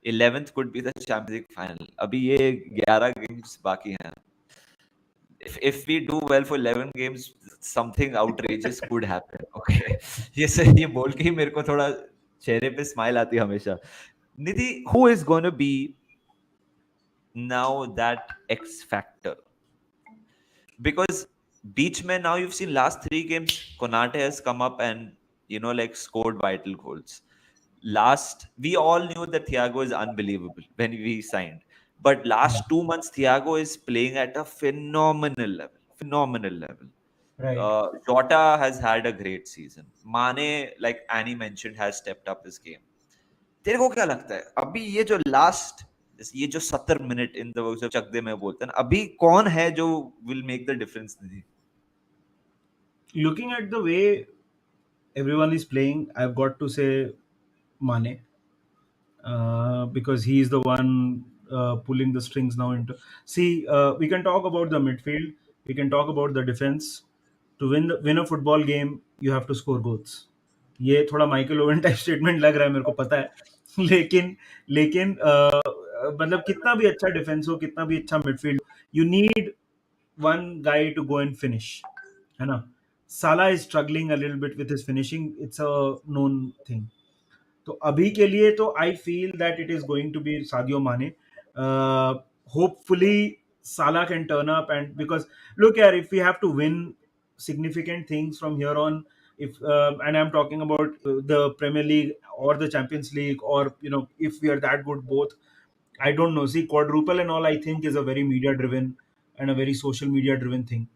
Speaker 3: 11th could be the Champions League final. अभी ये 11 गेम्स बाकी हैं. If we do well for 11 games, something outrageous could happen. Okay. ये बोल के ही मेरे को थोड़ा चेहरे पे स्माइल आती है हमेशा. निधि, who is going to be now that X factor? Because beach mein now you've seen last 3 games Konate has come up and like scored vital goals. Last we all knew that Thiago is unbelievable when we signed, but last 2 months Thiago is playing at a phenomenal level.
Speaker 1: Right.
Speaker 3: Jota has had a great season. Mane, like Annie mentioned, has stepped up his game. तेरे को क्या लगता है अभी ये जो last, ये जो 70 मिनट इन द चकदे में बोलते हैं, अभी कौन है जो will make the difference?
Speaker 1: Looking at the way everyone is playing, I've got to say Mane, because he is the one pulling the strings now into. See, we can talk about the midfield, we can talk about the defense. To win a football game, you have to score goals. ये थोड़ा Michael oven type statement लग रहा है मेरे को पता है, लेकिन मतलब कितना भी अच्छा डिफेंस हो, कितना भी अच्छा midfield, you need one guy to go and finish, है ना. Salah is struggling a little bit with his finishing, it's a known thing. तो अभी के लिए तो I feel that it is going to be Sadio Mane. Hopefully Salah can turn up, and because look here, if we have to win significant things from here on, if and I'm talking about the Premier League or the Champions League, or if we are that good both, I don't know. See, quadruple and all, I think is a very media driven and a very social media driven thing.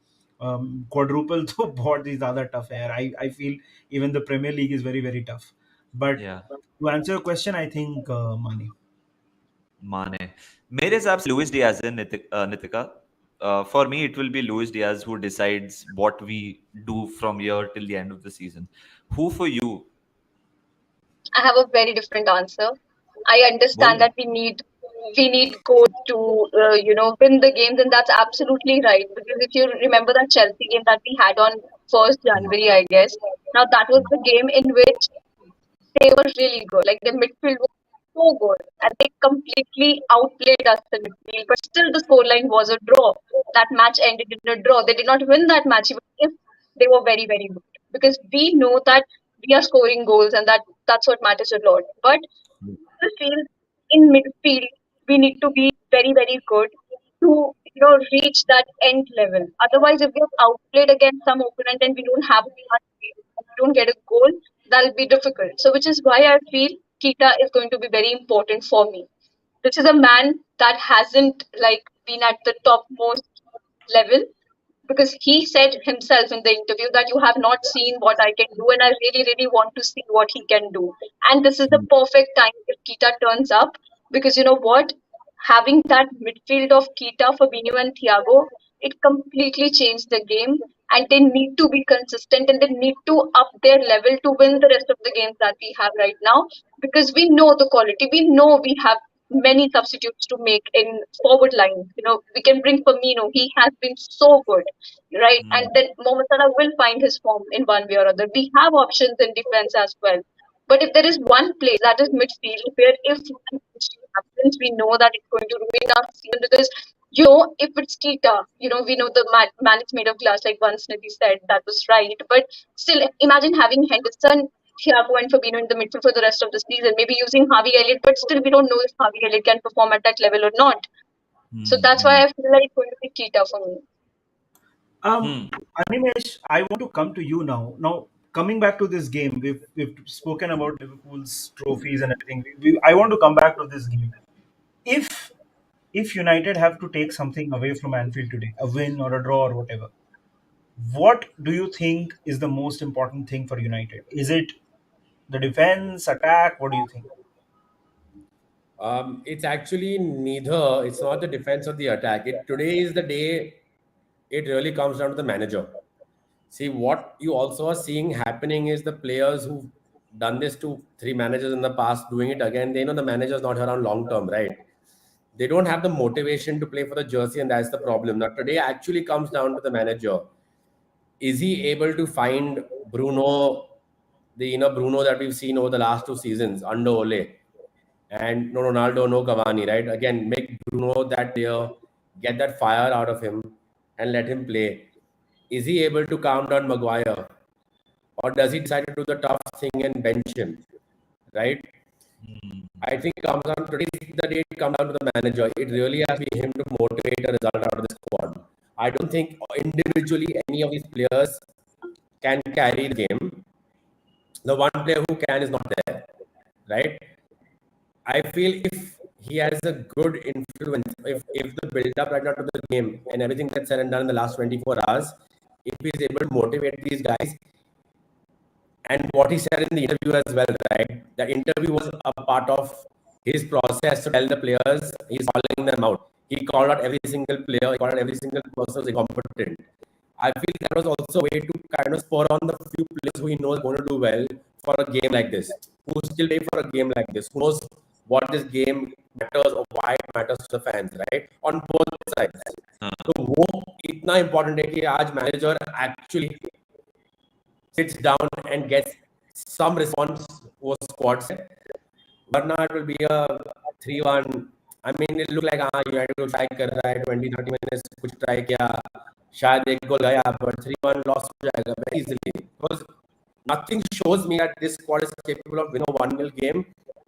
Speaker 1: Quadruple तो बहुत ही ज़्यादा tough है. I feel even the Premier League is very very tough. But
Speaker 3: Yeah,
Speaker 1: to answer your question, I think Mane.
Speaker 3: Mane. मेरे हिसाब से Luis Diaz है, Nitika. For me, it will be Luis Diaz who decides what we do from here till the end of the season. Who for you?
Speaker 5: I have a very different answer. I understand
Speaker 3: बोलो.
Speaker 5: that we need goals to win the games, and that's absolutely right. Because if you remember that Chelsea game that we had on 1st January, I guess. Now that was the game in which they were really good. Like the midfield was so good, and they completely outplayed us in midfield. But still, the scoreline was a draw. That match ended in a draw. They did not win that match, even if they were very, very good. Because we know that we are scoring goals, and that's what matters a lot. But I feel in midfield we need to be very, very good to reach that end level. Otherwise, if we have outplayed against some opponent and we don't have we don't get a goal, that'll be difficult. So, which is why I feel Kita is going to be very important for me. This is a man that hasn't been at the topmost level, because he said himself in the interview that you have not seen what I can do, and I really, really want to see what he can do. And this is the perfect time if Kita turns up, because you know what? having that midfield of Keita, Fabinho, and Thiago, it completely changed the game. And they need to be consistent and they need to up their level to win the rest of the games that we have right now, because we know the quality. We know we have many substitutes to make in forward line. We can bring Firmino. He has been so good, right? And then Mohamed Salah will find his form in one way or other. We have options in defense as well. But if there is one place, that is midfield, where if one issue happens, we know that it's going to ruin our season, because if it's Keita, we know the man is made of glass, like once Nidhi said, that was right. But still, imagine having Henderson, Thiago, and Fabinho in the midfield for the rest of the season. Maybe using Harvey Elliott, but still, we don't know if Harvey Elliott can perform at that level or not. So that's why I feel like it's going to be Keita for me.
Speaker 1: Animesh, I want to come to you now. Now, coming back to this game, we've spoken about Liverpool's trophies and everything. I want to come back to this game. If if United have to take something away from Anfield today, a win or a draw or whatever, what do you think is the most important thing for United? Is it the defense, attack? What do you think?
Speaker 2: It's actually neither. It's not the defense or the attack. Today is the day it really comes down to the manager. See, what you also are seeing happening is the players who've done this to three managers in the past doing it again. They know the manager's not around long term, right? They don't have the motivation to play for the jersey, and that's the problem. Now, today actually comes down to the manager. Is he able to find Bruno, the inner Bruno that we've seen over the last two seasons under Ole? And no Ronaldo, no Cavani, right? Again, make Bruno that player, get that fire out of him, and let him play. Is he able to calm down Maguire, or does he decide to do the tough thing and bench him, right? I think comes down today is the day it comes down to the manager. It really has to be him to motivate a result out of the squad. I don't think individually any of these players can carry the game. The one player who can is not there, right? I feel if he has a good influence, if the build-up right now to the game and everything that's said and done in the last 24 hours, if he's able to motivate these guys, and what he said in the interview as well, right? The interview was a part of his process to tell the players he's calling them out. He called out every single player, he called out every single person who's incompetent. I feel that was also a way to kind of spur on the few players who he knows are going to do well for a game like this, who still play for a game like this, who knows what this game matters or why it matters to the fans, right? On both sides. So वो इतना important है कि आज manager actually sits down and gets some response वो squad से. वरना it will be a 3-1. I mean, it look like United will try कर रहा है 20-30 minutes कुछ try किया, शायद एक गोल गया, but 3-1 loss हो जाएगा very easily. Because nothing shows me that this squad is capable of winning a 1-0 game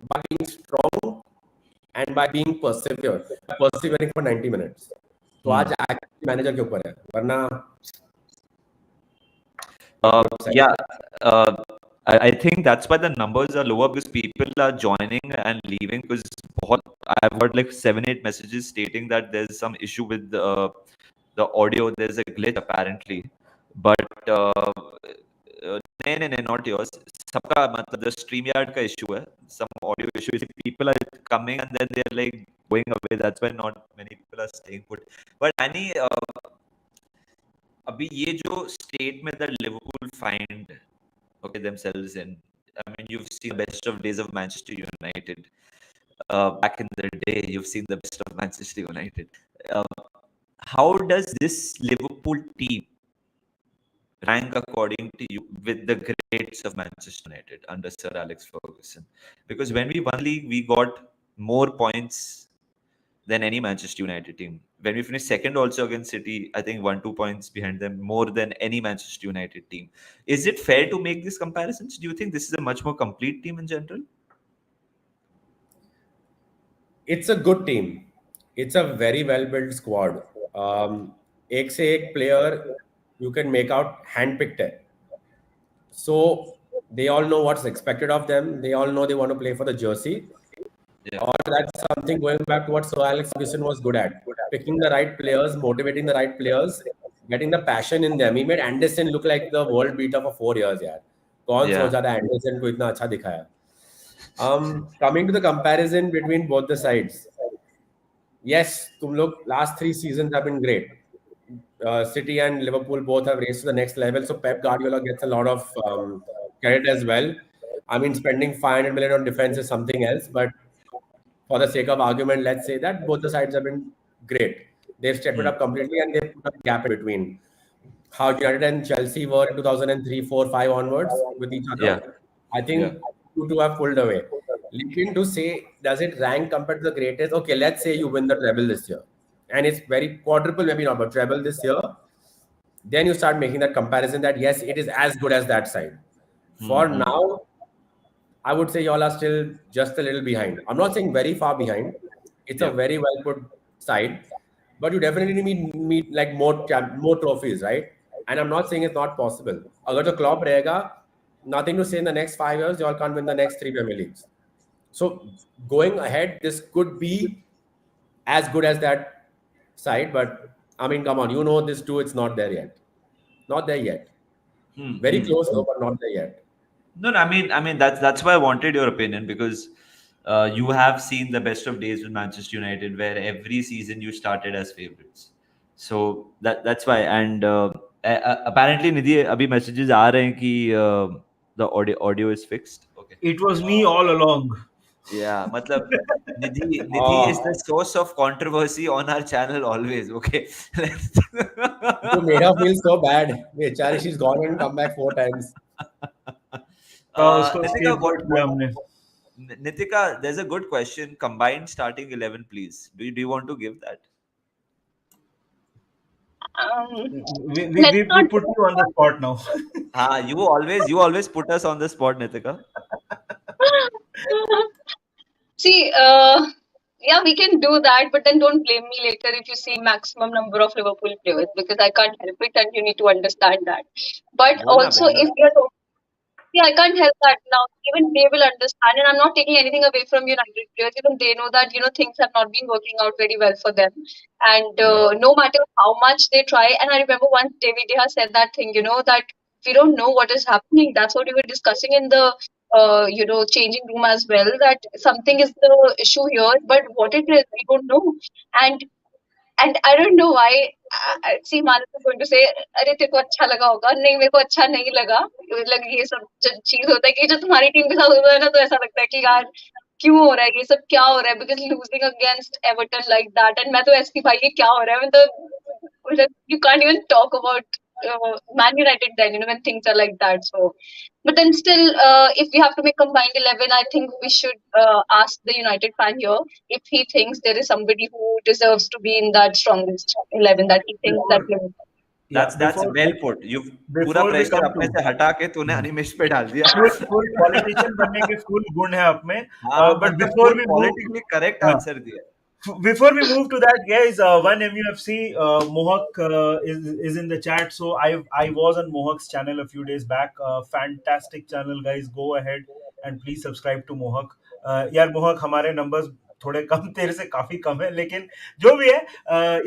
Speaker 2: by being strong and by being persevering for 90 minutes. तो आज actually manager के ऊपर है, वरना
Speaker 3: yeah, I think that's why the numbers are lower, because people are joining and leaving. Because I've heard like 7-8 messages stating that there's some issue with the audio. There's a glitch apparently, but नहीं, not yours. सबका मतलब the StreamYard का issue है. Some audio issue. People are coming and then they're like going away. That's why not many people are staying put. But Annie, अभी ये जो state में that Liverpool find themselves in. I mean, you've seen the best of days of Manchester United. Back in the day, you've seen the best of Manchester United. How does this Liverpool team rank according to you with the greats of Manchester United under Sir Alex Ferguson? Because when we won league, we got more points than any Manchester United team. When we finished second also against City, I think 1-2 points behind them, more than any Manchester United team. Is it fair to make these comparisons? Do you think this is a much more complete team in general?
Speaker 2: It's a good team. It's a very well-built squad. एक से एक player you can make out handpicked है. So they all know what's expected of them. They all know they want to play for the jersey. Yeah. Or that's something going back to what Sir Alex Ferguson was good at. Picking the right players, motivating the right players, getting the passion in them. He made Anderson look like the world beater for 4 years, yaar. कौन सोचा था Anderson को इतना अच्छा दिखाया? Coming to the comparison between both the sides, yes, तुम लोग last 3 seasons have been great. City and Liverpool both have raised to the next level. So Pep Guardiola gets a lot of credit as well. I mean, spending 500 million on defense is something else, but for the sake of argument, let's say that both the sides have been great. They've stepped it
Speaker 3: Hmm.
Speaker 2: up completely and they've put a gap in between. How United and Chelsea were in 2003, 4, 5 onwards with each
Speaker 3: Yeah.
Speaker 2: other. I
Speaker 3: Yeah.
Speaker 2: think you two have pulled away. Lincoln to say, does it rank compared to the greatest? Okay, let's say you win the treble this year. And it's very quadruple, maybe not, but treble this year. Then you start making that comparison that yes, it is as good as that side. For
Speaker 3: Hmm.
Speaker 2: now, I would say y'all are still just a little behind. I'm not saying very far behind. It's a
Speaker 3: Yeah.
Speaker 2: very well put side, but you definitely need like more trophies, right? And I'm not saying it's not possible. Agar the Klopp रहेगा, nothing to say in the next 5 years, y'all can't win the next 3 Premier Leagues. So going ahead, this could be as good as that side, but I mean, come on, you know this too. It's not there yet. Not there yet.
Speaker 3: Hmm.
Speaker 2: Very
Speaker 3: Hmm.
Speaker 2: close though, but not there yet.
Speaker 3: No, no, I mean that's why I wanted your opinion because you have seen the best of days with Manchester United, where every season you started as favorites. So that's why. And apparently, Nidhi, अभी messages आ रहे हैं कि the audio is fixed. Okay.
Speaker 1: It was me all along.
Speaker 3: Yeah, मतलब Nidhi is the
Speaker 2: Oh,
Speaker 3: source of controversy on our channel always. Okay.
Speaker 2: you made her feel so bad. Charlie, she's gone and come back 4 times.
Speaker 1: उसको
Speaker 3: Nitika,
Speaker 1: scapegoat किया हमने.
Speaker 3: Nitika, there's a good question. Combined starting 11, please. Do you want to give that?
Speaker 5: Let's
Speaker 1: We
Speaker 5: not.
Speaker 1: put you on the spot now.
Speaker 3: You always put us on the spot, Nitika.
Speaker 5: See, yeah, we can do that, but then don't blame me later if you see maximum number of Liverpool players because I can't help it, and you need to understand that. But
Speaker 3: बोलना
Speaker 5: also,
Speaker 3: बोलना
Speaker 5: if we are talking, yeah, I can't help that now. Even they will understand, and I'm not taking anything away from United players. Even they know that things have not been working out very well for them, and
Speaker 3: Yeah.
Speaker 5: no matter how much they try. And I remember once David De Gea said that thing, that we don't know what is happening. That's what we were discussing in the changing room as well. That something is the issue here, but what it is, we don't know. And and I don't know why. See, Manas is going to say, "अरे तेरे को अच्छा लगा होगा." नहीं, मेरे को अच्छा नहीं लगा. मतलब ये सब चीज होता है कि जो तुम्हारी टीम के साथ होता है ना, तो ऐसा लगता है कि यार क्यों हो रहा है ये सब, क्या हो रहा है, because losing against Everton like that, and मैं तो ऐसी भाई ये क्या हो रहा है, मतलब you can't even talk about Man United then, when things are like that. So, but then still, if we have to make combined 11, I think we should ask the United fan here if he thinks there is somebody who deserves to be in that strongest 11 that he thinks that
Speaker 1: Before,
Speaker 5: Liverpool.
Speaker 1: yeah,
Speaker 3: That's well put. You've पूरा
Speaker 1: before we
Speaker 3: pressure
Speaker 1: come
Speaker 3: अपने
Speaker 1: to
Speaker 3: से हटा के तूने अनिमेश पे डाल दिया.
Speaker 1: full politician बनने के full गुण है आप में.
Speaker 3: हाँ,
Speaker 1: But
Speaker 3: मतलब
Speaker 1: before
Speaker 3: full
Speaker 1: we move,
Speaker 3: politically correct
Speaker 1: हाँ,
Speaker 3: answer दिया.
Speaker 1: before we move to that, guys, one MUFC Mohawk is in the chat. So I was on Mohawk's channel a few days back. Fantastic channel, guys. Go ahead and please subscribe to Mohawk. यार Mohawk हमारे numbers थोड़े कम, तेरे से काफी कम है, लेकिन जो भी है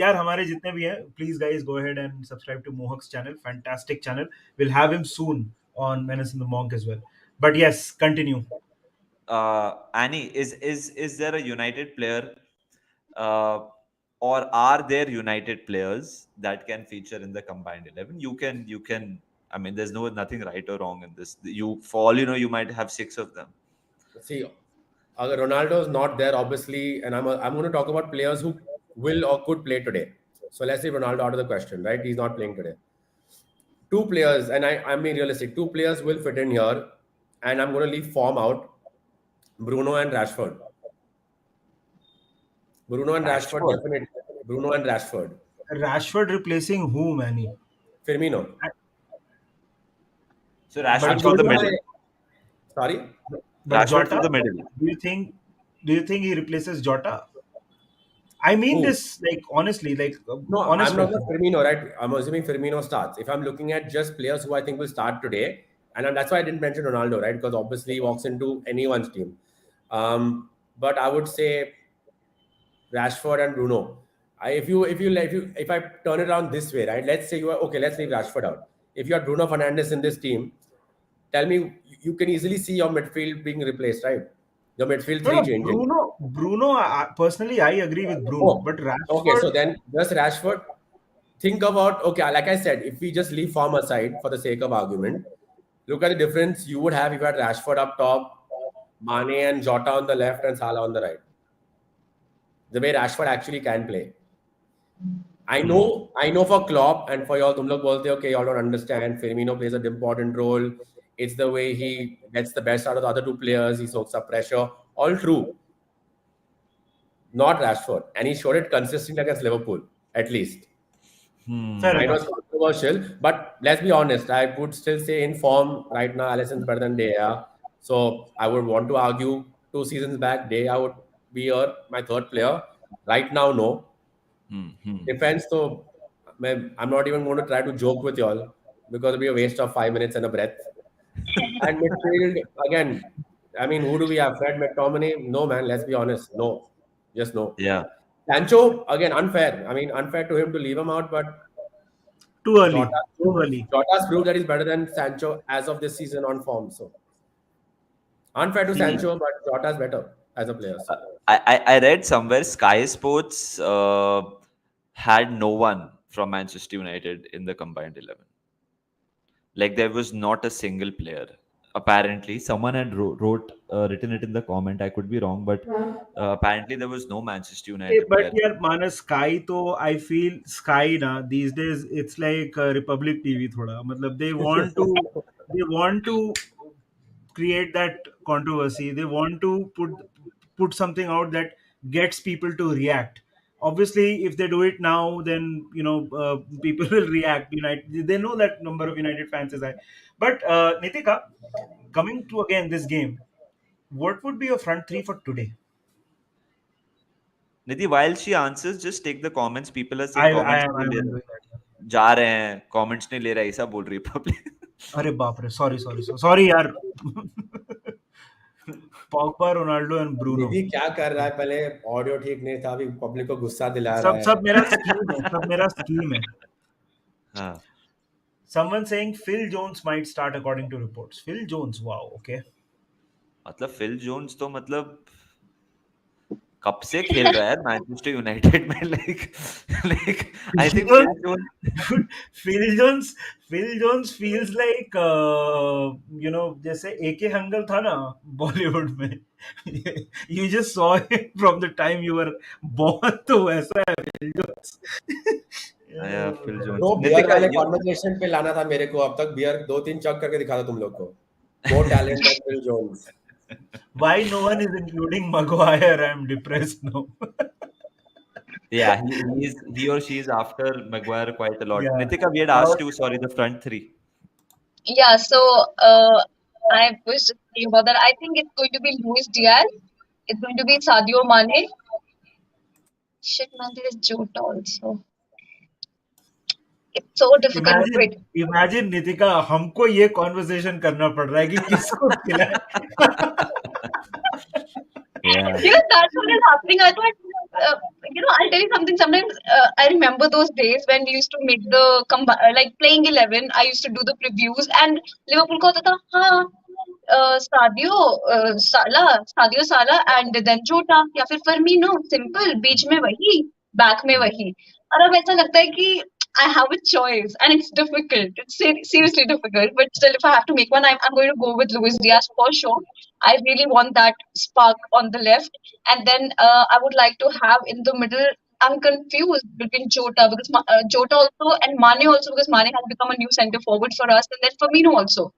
Speaker 1: यार हमारे जितने भी हैं, please guys go ahead and subscribe to Mohawk's channel. Fantastic channel. We'll have him soon on Menace the Monk as well. But yes, continue.
Speaker 3: Annie, is there a United player, or are there United players that can feature in the combined 11? You can. I mean, there's nothing right or wrong in this. For all you know, you might have 6 of them.
Speaker 2: See, Ronaldo is not there, obviously, and I'm going to talk about players who will or could play today. So let's say Ronaldo out of the question, right? He's not playing today. Two players, and I'm being realistic. Two players will fit in here, and I'm going to leave form out. Bruno and Rashford. Bruno and Rashford,
Speaker 3: Rashford.
Speaker 2: definitely. Bruno and Rashford.
Speaker 1: Rashford replacing who, Manny?
Speaker 2: Firmino.
Speaker 3: So
Speaker 1: But
Speaker 3: Rashford through the
Speaker 1: Jota,
Speaker 3: middle.
Speaker 2: Sorry?
Speaker 1: but
Speaker 3: Rashford through
Speaker 1: Jota,
Speaker 3: the middle.
Speaker 1: do you think he replaces Jota? I mean
Speaker 2: Who?
Speaker 1: this like honestly, like
Speaker 2: No,
Speaker 1: honest
Speaker 2: I'm not
Speaker 1: question.
Speaker 2: Firmino, right? I'm assuming Firmino starts. If I'm looking at just players who I think will start today, and that's why I didn't mention Ronaldo, right? Because obviously he walks into anyone's team. But I would say Rashford and Bruno. If I turn it around this way, right? Let's say you are okay. Let's leave Rashford out. If you are Bruno Fernandes in this team, tell me you can easily see your midfield being replaced, right? The midfield
Speaker 1: No,
Speaker 2: three
Speaker 1: no,
Speaker 2: changing.
Speaker 1: Bruno. Personally, I agree with Bruno,
Speaker 2: Oh,
Speaker 1: but
Speaker 2: okay. So
Speaker 1: Rashford.
Speaker 2: then just Rashford. Think about, okay, like I said, if we just leave form aside for the sake of argument, look at the difference you would have if you had Rashford up top, Mane and Jota on the left, and Salah on the right. The way Rashford actually can play. I know for Klopp and for y'all, tum log bolte ho, okay, y'all don't understand. Firmino plays an important role. It's the way he gets the best out of the other two players. He soaks up pressure. All true. Not Rashford. And he showed it consistently against Liverpool, at least.
Speaker 1: Fair
Speaker 2: I know
Speaker 1: enough.
Speaker 2: it's controversial, but let's be honest. I would still say in form right now, Alisson's better than De Gea. So I would want to argue 2 seasons back, De Gea would be my third player. Right now, no. Defense, so I'm not even going to try to joke with y'all because it'll be a waste of 5 minutes and a breath. And midfield, again, I mean, who do we have? Fred McTominay? No, man, let's be honest. No. Just no.
Speaker 3: Yeah.
Speaker 2: Sancho, again, unfair. I mean, unfair to him to leave him out, but
Speaker 1: Too early.
Speaker 2: Jota's
Speaker 1: Too
Speaker 2: proved,
Speaker 1: early.
Speaker 2: Jota's proved that he's better than Sancho as of this season on form. So unfair to
Speaker 3: See,
Speaker 2: Sancho, but Jota's better as a player. So
Speaker 3: I read somewhere Sky Sports had no one from Manchester United in the combined 11. Like there was not a single player. Apparently, someone had written it in the comment. I could be wrong, but apparently there was no Manchester United
Speaker 1: But
Speaker 3: player.
Speaker 1: yeah, Manas, Sky तो I feel Sky ना these days it's like Republic TV थोड़ा मतलब they want to create that controversy. They want to put something out that gets people to react. Obviously, if they do it now, then people will react. United, they know that number of United fans is high. But Nitika, coming to again this game, what would be your front three for today?
Speaker 3: Nidhi, while she answers, just take the comments. People are saying
Speaker 1: I I
Speaker 3: comments
Speaker 1: am I
Speaker 3: नहीं
Speaker 1: am
Speaker 3: ले
Speaker 1: doing
Speaker 3: रहे,
Speaker 1: that.
Speaker 3: जा रहे हैं, comments नहीं ले रहा, ऐसा बोल रही है public.
Speaker 1: अरे बाप रे, sorry यार. Pogba, Ronaldo and Bruno.
Speaker 2: निधि क्या कर रहा है? पहले ऑडियो ठीक नहीं था, अभी पब्लिक को गुस्सा दिला रहा
Speaker 1: सब
Speaker 2: है.
Speaker 1: सब मेरा स्कीम है, सब मेरा स्कीम है.
Speaker 3: हाँ.
Speaker 1: Someone saying Phil Jones might start according to reports. Phil Jones, wow, okay.
Speaker 3: मतलब फिल जोन्स तो मतलब कब से खेल रहा है मैनचेस्टर यूनाइटेड में like I
Speaker 1: Phil
Speaker 3: think Phil
Speaker 1: Jones,
Speaker 3: Jones
Speaker 1: dude, Phil Jones feels like जैसे एके हंगल था ना बॉलीवुड में. You just saw him from the time you were born, तो वैसा है Phil Jones.
Speaker 3: आया फिल
Speaker 2: तो
Speaker 3: जोन्स
Speaker 2: बियर
Speaker 3: नितिका
Speaker 2: वाले
Speaker 3: यू
Speaker 2: कॉन्वर्सेशन पे लाना था मेरे को. अब तक बियर 2-3 चक करके दिखा था तुम लोग को. More talent than Phil Jones.
Speaker 1: Why no one is including Maguire? I'm depressed now.
Speaker 3: yeah he or she is after Maguire quite a lot.
Speaker 1: Yeah.
Speaker 3: Nitika, we had asked you, sorry, the front three.
Speaker 5: Yeah, so I was just thinking about that. I think it's going to be Luis Diaz. It's going to be Sadio Mane. Shit, man, there is Jota also. It's so difficult. Wait.
Speaker 1: Imagine Nitika, हमको ये conversation करना पड़ रहा है कि किसको खिलाए.
Speaker 3: Yeah.
Speaker 5: That's what is happening. I thought, I'll tell you something. Sometimes I remember those days when we used to make the like playing 11. I used to do the previews, and Liverpool को होता था, हाँ, Sadio साला and then Jota या फिर Firmino. Simple. बीच में वही, back में वही. और अब ऐसा लगता है कि I have a choice, and it's difficult. It's seriously difficult. But still, if I have to make one, I'm going to go with Luis Diaz for sure. I really want that spark on the left, and then I would like to have in the middle. I'm confused between Jota because Jota also and Mane also, because Mane has become a new centre forward for us, and then Firmino also.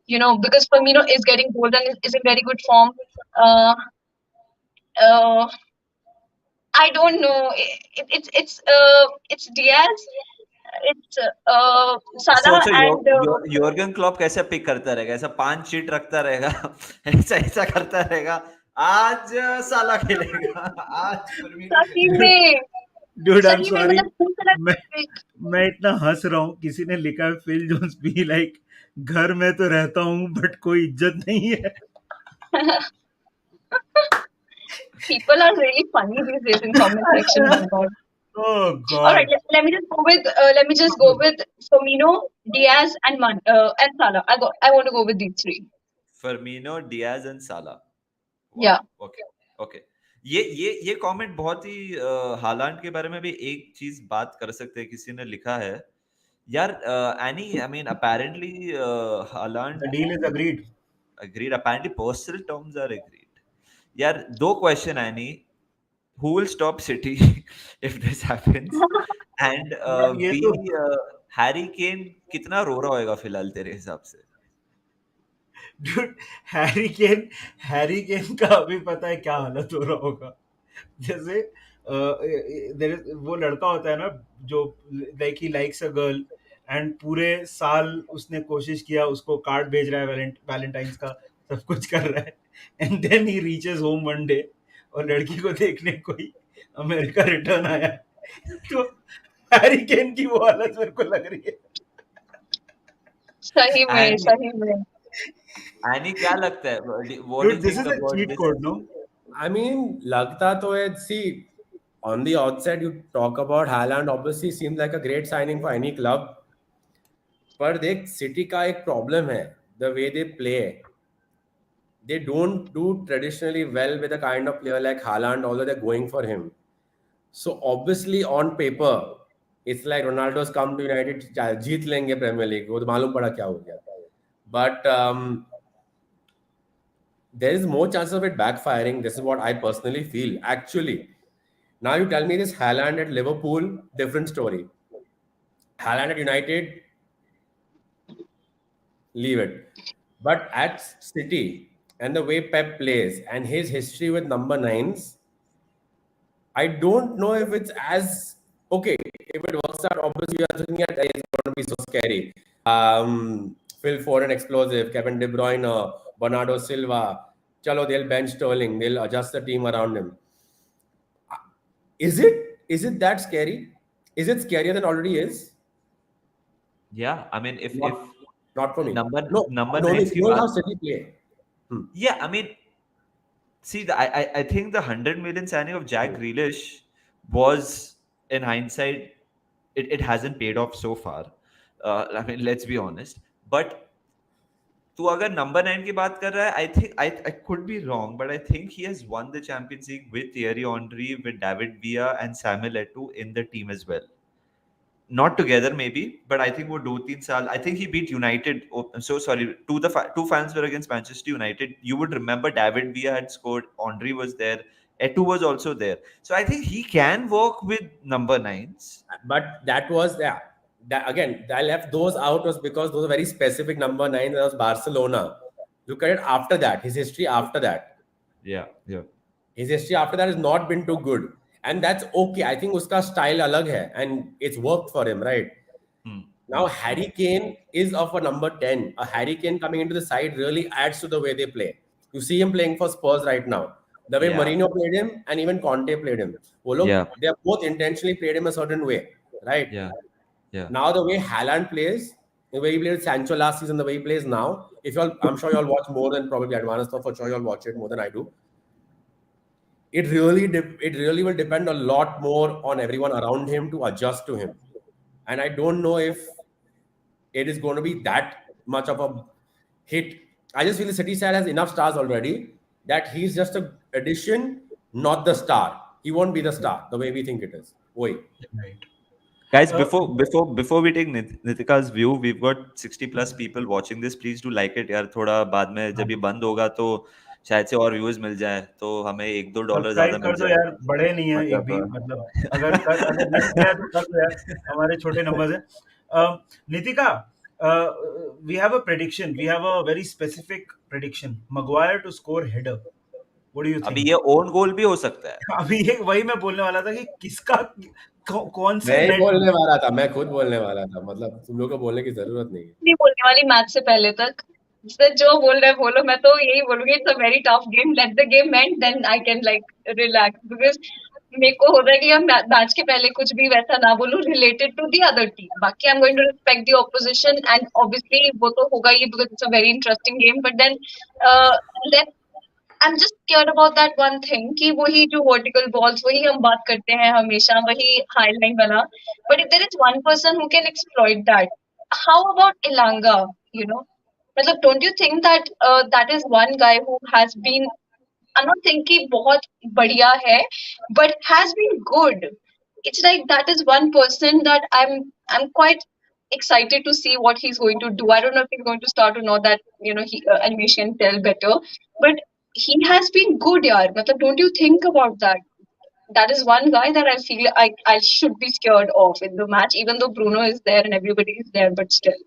Speaker 5: Because Firmino is getting goals and is in very good form. Uh, uh, I don't know. It's Diaz. It's Salah
Speaker 3: सोचो
Speaker 5: and
Speaker 3: योर्गन Klopp कैसे pick करता रहेगा, ऐसा 5 sheet रखता रहेगा, ऐसा ऐसा करता रहेगा. आज साला खेलेगा, आज फर्मीनो
Speaker 5: सही
Speaker 3: खेलेगा.
Speaker 5: में
Speaker 1: Dude, I'm
Speaker 5: सही में
Speaker 1: sorry.
Speaker 5: मतलब कौन सा
Speaker 1: मैं इतना हंस रहा हूँ. किसी ने लिखा है Phil Jones be like, घर में तो रहता हूँ बट कोई इज्जत नहीं है.
Speaker 5: People are really funny these days in comment section. My God.
Speaker 1: Oh God.
Speaker 5: All right, let me just go with Firmino, Diaz, and Salah. I want to go with these three.
Speaker 3: Firmino, Diaz and Salah.
Speaker 5: Yeah.
Speaker 3: Okay okay. ये comment बहुत ही हालांड के बारे में भी एक चीज बात कर सकते हैं। किसी ने लिखा है यार, any I mean apparently
Speaker 1: The
Speaker 3: हालांड
Speaker 1: deal is agreed.
Speaker 3: agreed, apparently personal terms are agreed. यार दो question any, who will stop City if this happens, and
Speaker 1: But ये
Speaker 3: B,
Speaker 1: तो
Speaker 3: हैरी केन कितना रो रहा होगा फिलहाल तेरे हिसाब से?
Speaker 1: dude, हैरी केन का अभी पता है क्या हालत हो रहा होगा। जैसे वो लड़का होता है ना जो like he likes a girl and पूरे साल उसने कोशिश किया, उसको कार्ड भेज रहा है वैलेंटाइंस का, सब कुछ कर रहा है, and then he reaches home one day और लड़की को देखने कोई अमेरिका रिटर्न आया। तो हैरी केन की वो हालत मेरे को लग रही है।
Speaker 5: सही में,
Speaker 3: एनी
Speaker 5: सही में।
Speaker 3: एनी क्या लगता है? What do
Speaker 1: Dude,
Speaker 3: you
Speaker 1: this
Speaker 3: think
Speaker 1: is a
Speaker 3: about
Speaker 1: cheat
Speaker 3: this?
Speaker 1: code, no?
Speaker 2: I mean, लगता तो है, see, on the outset you talk about Haaland, obviously seems like a great signing for any club, पर देख city का एक problem है, the way they play, they don't do traditionally well with a kind of player like Haaland, although they're going for him. So obviously on paper it's like Ronaldo's come to United, जीत लेंगे premiere league, वो तो मालूम पड़ा क्या हो गया, but there is more chance of it backfiring. This is what I personally feel. Actually, now you tell me this Haaland at Liverpool, different story. Haaland at United, leave it. But at City and the way Pep plays and his history with number nines, I don't know if it's as okay. If it works out, obviously you are looking at it's going to be so scary. Phil Foden explosive, Kevin De Bruyne, Bernardo Silva. Chalo, they'll bench Sterling. They'll adjust the team around him. Is it that scary? Is it scarier than already is?
Speaker 3: Yeah, I mean if
Speaker 2: Not for me.
Speaker 3: number
Speaker 2: No,
Speaker 3: number
Speaker 2: no,
Speaker 3: nines की
Speaker 2: no, how
Speaker 3: बात,
Speaker 2: City play.
Speaker 3: yeah, I mean, see, I think the 100 million signing of Jack Grealish was, in hindsight, it hasn't paid off so far. I mean, let's be honest. But तू अगर number 9 की बात कर रहा है, I think I could be wrong, but I think he has won the Champions League with Thierry Henry, with David Villa and Samuel Eto'o in the team as well. Not together maybe, but I think वो 2-3 साल, I think he beat United. Oh, I'm so sorry, two finals were against Manchester United. You would remember David Villa had scored, Henry was there, Etu was also there. So I think he can work with number 9s.
Speaker 2: But that was, yeah. That, again, I left those out was because those are very specific number 9. That was Barcelona. Look at it after that. His history after that.
Speaker 3: Yeah.
Speaker 2: His history after that has not been too good. And that's okay. I think uska style alag hai and it's worked for him, right? Now Harry Kane is of a number 10. A Harry Kane coming into the side really adds to the way they play. You see him playing for Spurs right now. The way
Speaker 3: Yeah.
Speaker 2: Mourinho played him and even Conte played him. Well, look,
Speaker 3: Yeah.
Speaker 2: they have both intentionally played him a certain way, right?
Speaker 3: Yeah.
Speaker 2: Now the way Haaland plays, the way he played Sancho last season, the way he plays now, if you all, I'm sure you all watch more than probably advanced stuff. For sure you all watch it more than I do. It really will depend a lot more on everyone around him to adjust to him. And I don't know if it is going to be that much of a hit. I just feel the City side has enough stars already that he's just an addition, not the star. He won't be the star the way we think it is. Oi.
Speaker 1: Right.
Speaker 3: Guys, before we take Nitika's view, we've got 60 plus people watching this. Please do like it यार. थोड़ा बाद में जब ये बंद होगा तो शायद से और व्यूज मिल जाए, तो हमें $1-2 ज्यादा
Speaker 1: सब्सक्राइब
Speaker 3: मिल
Speaker 1: कर दो
Speaker 3: जाए.
Speaker 1: यार, बड़े नहीं है एक भी,
Speaker 3: मतलब
Speaker 1: मतलब अगर नहीं किया है तो कर दो यार, हमारे छोटे नंबर्स हैं। Nitika, we have a prediction, we have a very specific prediction, Maguire to score header. What do you
Speaker 3: अभी
Speaker 1: think?
Speaker 3: ये ओन गोल भी हो सकता है.
Speaker 1: अभी ये वही मैं बोलने वाला था कि किसका कौन से
Speaker 2: मैं
Speaker 1: नेट
Speaker 2: बोलने वाला था, मैं खुद बोलने वाला था, मतलब तुम लोग को बोलने की जरूरत नहीं है.
Speaker 5: नहीं बोलने वाली मैच से पहले तक जो बोल रहे बोलो, मैं तो यही बोलूंगी, it's a very tough game, let the game and then I can like relax, because मेरे को हो रहा है कि हम मैच के पहले कुछ भी वैसा ना बोलूं related to the other team. बाकी I am going to respect the opposition and obviously वो तो होगा ही because it's a very interesting game, but then let I'm just scared about that one thing कि वही जो vertical balls वही हम बात करते हैं हमेशा, वही high line वाला. But if there is one person who can exploit that, how about Elanga? You know, मतलब don't you think that that is one guy who has been I'm not saying कि बहुत बढ़िया है, but has been good. It's like that is one person that I'm quite excited to see what he's going to do. I don't know if he's going to start or not. That he animation tell better, but he has been good, yaar. Matlab, don't you think about that? That is one guy that I feel I should be scared of in the match, even though Bruno is there and everybody is there, but still.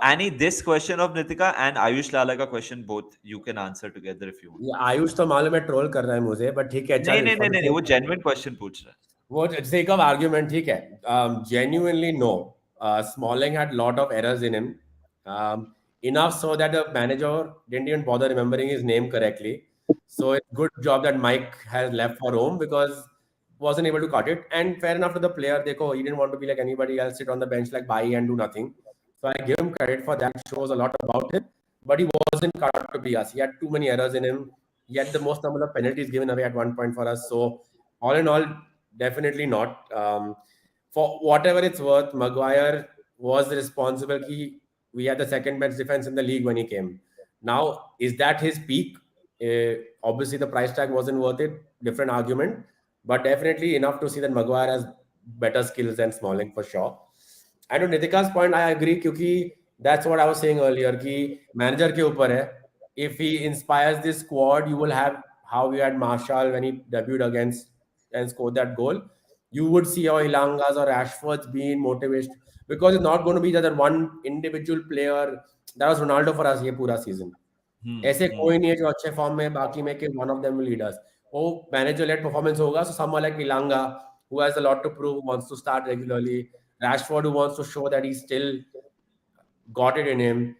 Speaker 3: Annie, this question of Nitika and Ayush Lala का question both you can answer together if you want.
Speaker 2: ये आयुष तो मालूम है troll कर रहा है मुझे, but ठीक है,
Speaker 3: नहीं
Speaker 2: चल
Speaker 3: नहीं नहीं नहीं वो genuine question पूछ रहा है.
Speaker 2: वो sake of argument ठीक है. Genuinely no. Smalling had lot of errors in him. Enough so that the manager didn't even bother remembering his name correctly. So it's good job that Mike has left for home because wasn't able to cut it. And fair enough to the player. Dekho, he didn't want to be like anybody else, sit on the bench like Bai and do nothing. So I give him credit for that. Shows a lot about him. But he wasn't cut out to be us. He had too many errors in him. He had the most number of penalties given away at one point for us. So all in all, definitely not. For whatever it's worth, Maguire was responsible. We had the second best defense in the league when he came. Now, is that his peak? Obviously, the price tag wasn't worth it. Different argument, but definitely enough to see that Maguire has better skills than Smalling for sure. And to Nitika's point, I agree because that's what I was saying earlier. Ki manager ke upar hai. If he inspires this squad, you will have how we had Marshall when he debuted against and scored that goal. You would see how Ilanga's or Ashford's being motivated because it's not going to be that one individual player. That was Ronaldo for us ये पूरा season. ऐसे कोई नहीं है जो अच्छे form में बाकी में कि one of them will lead us. वो manager led performance होगा. So someone like Ilanga who has a lot to prove, wants to start regularly. Rashford who wants to show that he still got it in him.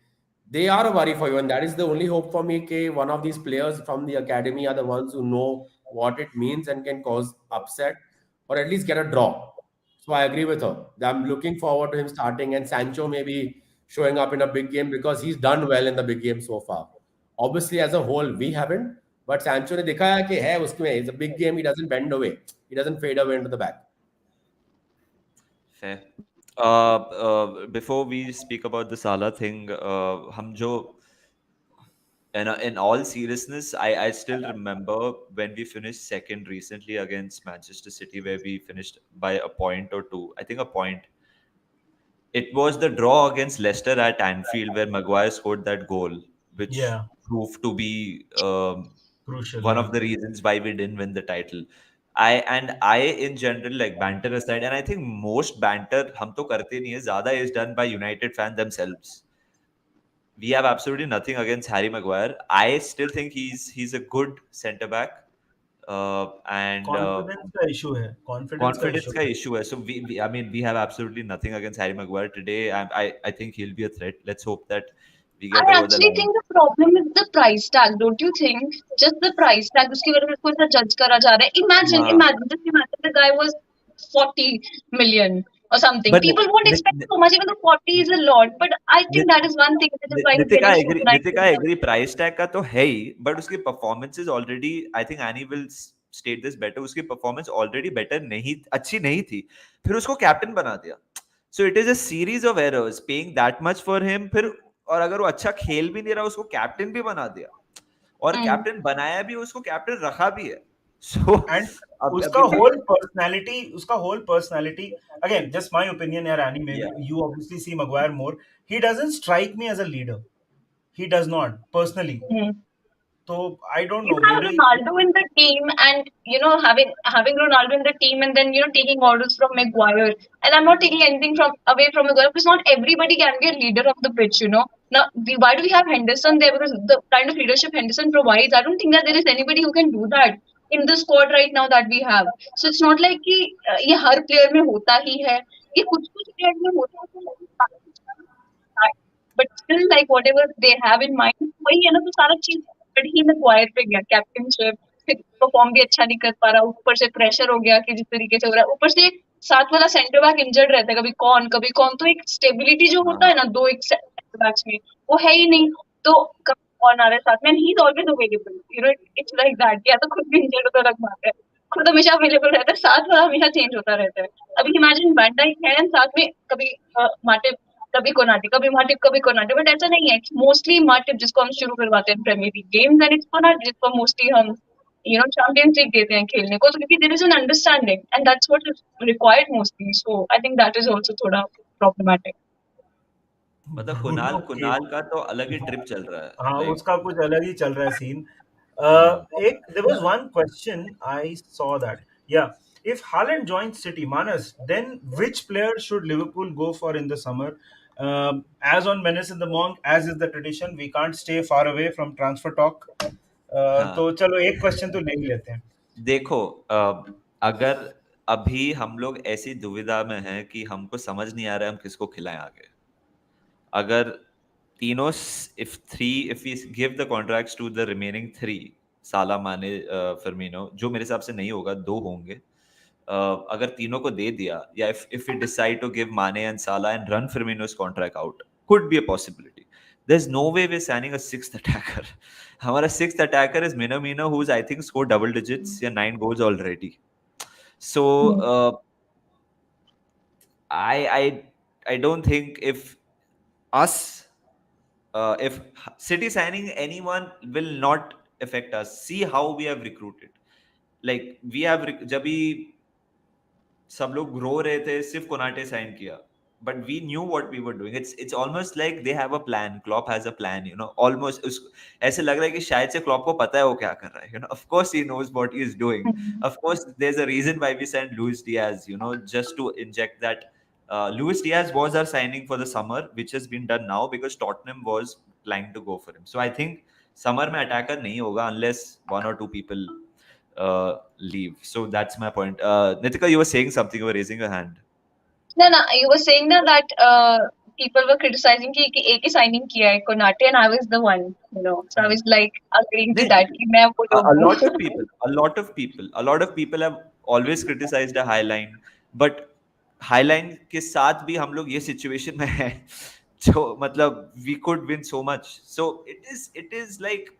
Speaker 2: They are a worry for you, and that is the only hope for me. That one of these players from the academy are the ones who know what it means and can cause upset or at least get a draw. So I agree with her. I'm looking forward to him starting and Sancho maybe showing up in a big game because he's done well in the big game so far. Obviously, as a whole, we haven't. But Sancho ने दिखाया कि है उसमें. It's a big game. He doesn't bend away. He doesn't fade away into the back.
Speaker 3: Fair. Before we speak about the Salah thing, हम जो in all seriousness, I still remember when we finished second recently against Manchester City, where we finished by a point or two. I think a point. It was the draw against Leicester at Anfield where Maguire scored that goal, which proved to be
Speaker 1: crucial.
Speaker 3: One of the reasons why we didn't win the title. I in general, like banter aside, and I think most banter हम तो करते नहीं है, ज़्यादा is done by United fans themselves. We have absolutely nothing against Harry Maguire. I still think he's a good centre back. And
Speaker 1: confidence का issue है.
Speaker 3: Confidence का issue है. So I mean, we have absolutely nothing against Harry Maguire today. I think he'll be a threat. Let's hope that we get
Speaker 5: I
Speaker 3: over the
Speaker 5: actually
Speaker 3: line.
Speaker 5: think the problem is the price tag, don't you think? Just the price tag, उसकी वजह से इसको ऐसा judge करा जा रहा है. Just imagine the guy was 40 million or something.
Speaker 3: But
Speaker 5: People won't expect so much, even though 40 is a lot. But I think that is one thing that is why he's getting so nice.
Speaker 3: Nitika, I agree. Price tag का तो है ही, but उसकी performances already, I think Annie will state this better. उसकी performance already better नहीं, अच्छी नहीं थी. फिर उसको captain बना दिया. So it is a series of errors. Paying that much for him, फिर और अगर वो अच्छा खेल भी नहीं रहा, उसको captain भी बना दिया. और captain बनाया भी, उसको captain रखा भी है. So
Speaker 1: and उसका whole personality again, just my opinion here, Annie, maybe you obviously see Maguire more. He doesn't strike me as a leader. He does not personally. So I don't know.
Speaker 5: You have Ronaldo in the team, and having Ronaldo in the team, and then taking orders from Maguire. And I'm not taking anything away from Maguire because not everybody can be a leader of the pitch. Now, why do we have Henderson there? Because the kind of leadership Henderson provides, I don't think that there is anybody who can do that in the squad right now that we have. So it's not like कि ये हर player में होता ही है. ये कुछ player में होता है. But still, like whatever they have in mind, वही है ना, तो सारा चीज but he Maguire पे गया कैप्टनशिप, फिर परफॉर्म भी अच्छा नहीं कर पा रहा, ऊपर से प्रेशर हो गया कि जिस तरीके से हो रहा है, ऊपर से साथ वाला सेंटर बैक इंजर्ड रहता है, कभी कौन, तो एक स्टेबिलिटी जो होता है ना दो एक सेंटर बैक्स में, वो है ही नहीं, तो कौन आ रहा है साथ में, he is always available, it's like that, या तो खुद भी इंजर्ड होता अलग बात है, खुद हमेशा अवेलेबल रहता है, साथ वाला हमेशा चेंज होता रहता है. अभी इमेजिन वैन डाइक है साथ में, कभी माटिव कभी कोनाटे, कभी माटिप, कभी कोनाटे, बट ऐसा नहीं है. मोस्टली माटिप जिसको हम शुरू करवाते हैं Premier League games, and it's Konate जिसको मोस्टली हम चैंपियंस लीग देते हैं खेलने को, तो क्योंकि there is an understanding and that's what is required mostly. So I think that is also थोड़ा प्रॉब्लमैटिक.
Speaker 3: मतलब
Speaker 1: ब्रूनो के
Speaker 3: कुणाल का तो अलग ही ट्रिप चल रहा है,
Speaker 1: हाँ,
Speaker 3: लाइक
Speaker 1: उसका कुछ अलग ही चल रहा है सीन. एक there was one question I saw that, yeah, if Haaland joins City, Manas, then which player should Liverpool go for in the summer? As on Menace the Monk, as is the tradition, we can't stay far away from transfer talk.
Speaker 3: हाँ.
Speaker 1: तो चलो एक question तो ले ही लेते हैं.
Speaker 3: देखो, अगर अभी हम लोग ऐसी दुविधा में हैं कि हमको समझ नहीं आ रहा है हम किसको खिलाएं आगे. अगर तीनों, if we give the contracts to the remaining three, साला, माने, फर्मिनो, जो मेरे हिसाब से नहीं होगा, 2 होंगे. अगर तीनों को दे दिया, या if we decide to give Mane and Salah and run Firmino's contract out, could be a possibility. There's no way we're signing a 6th attacker. हमारा 6th attacker is Minamino, who's I think scored double digits या 9 goals already. So I don't think if City signing anyone will not affect us. See how we have recruited. Like we have जब भी सब लोग grow रहे थे, सिर्फ Konate sign किया, but we knew what we were doing. It's almost like they have a plan. Klopp has a plan, almost. ऐसे लग रहा है कि शायद से क्लॉप को पता है वो क्या कर रहा है. Of course he knows what he is doing. Of course there is a reason why we send Luis Diaz, just to inject that. Luis Diaz was our signing for the summer, which has been done now because Tottenham was planning to go for him. So I think summer में attacker नहीं होगा unless 1 or 2 people leave. So that's my point. Nitika, you were saying something. You were raising your hand.
Speaker 5: No, you were saying that people were criticizing कि एक ही signing किया है Konate, and I was the one, so I was like agreeing to that कि मैं वो
Speaker 3: A
Speaker 5: लोग
Speaker 3: lot of people have always criticized the high line, but high line के साथ भी हम लोग ये situation में हैं जो मतलब we could win so much. So it is like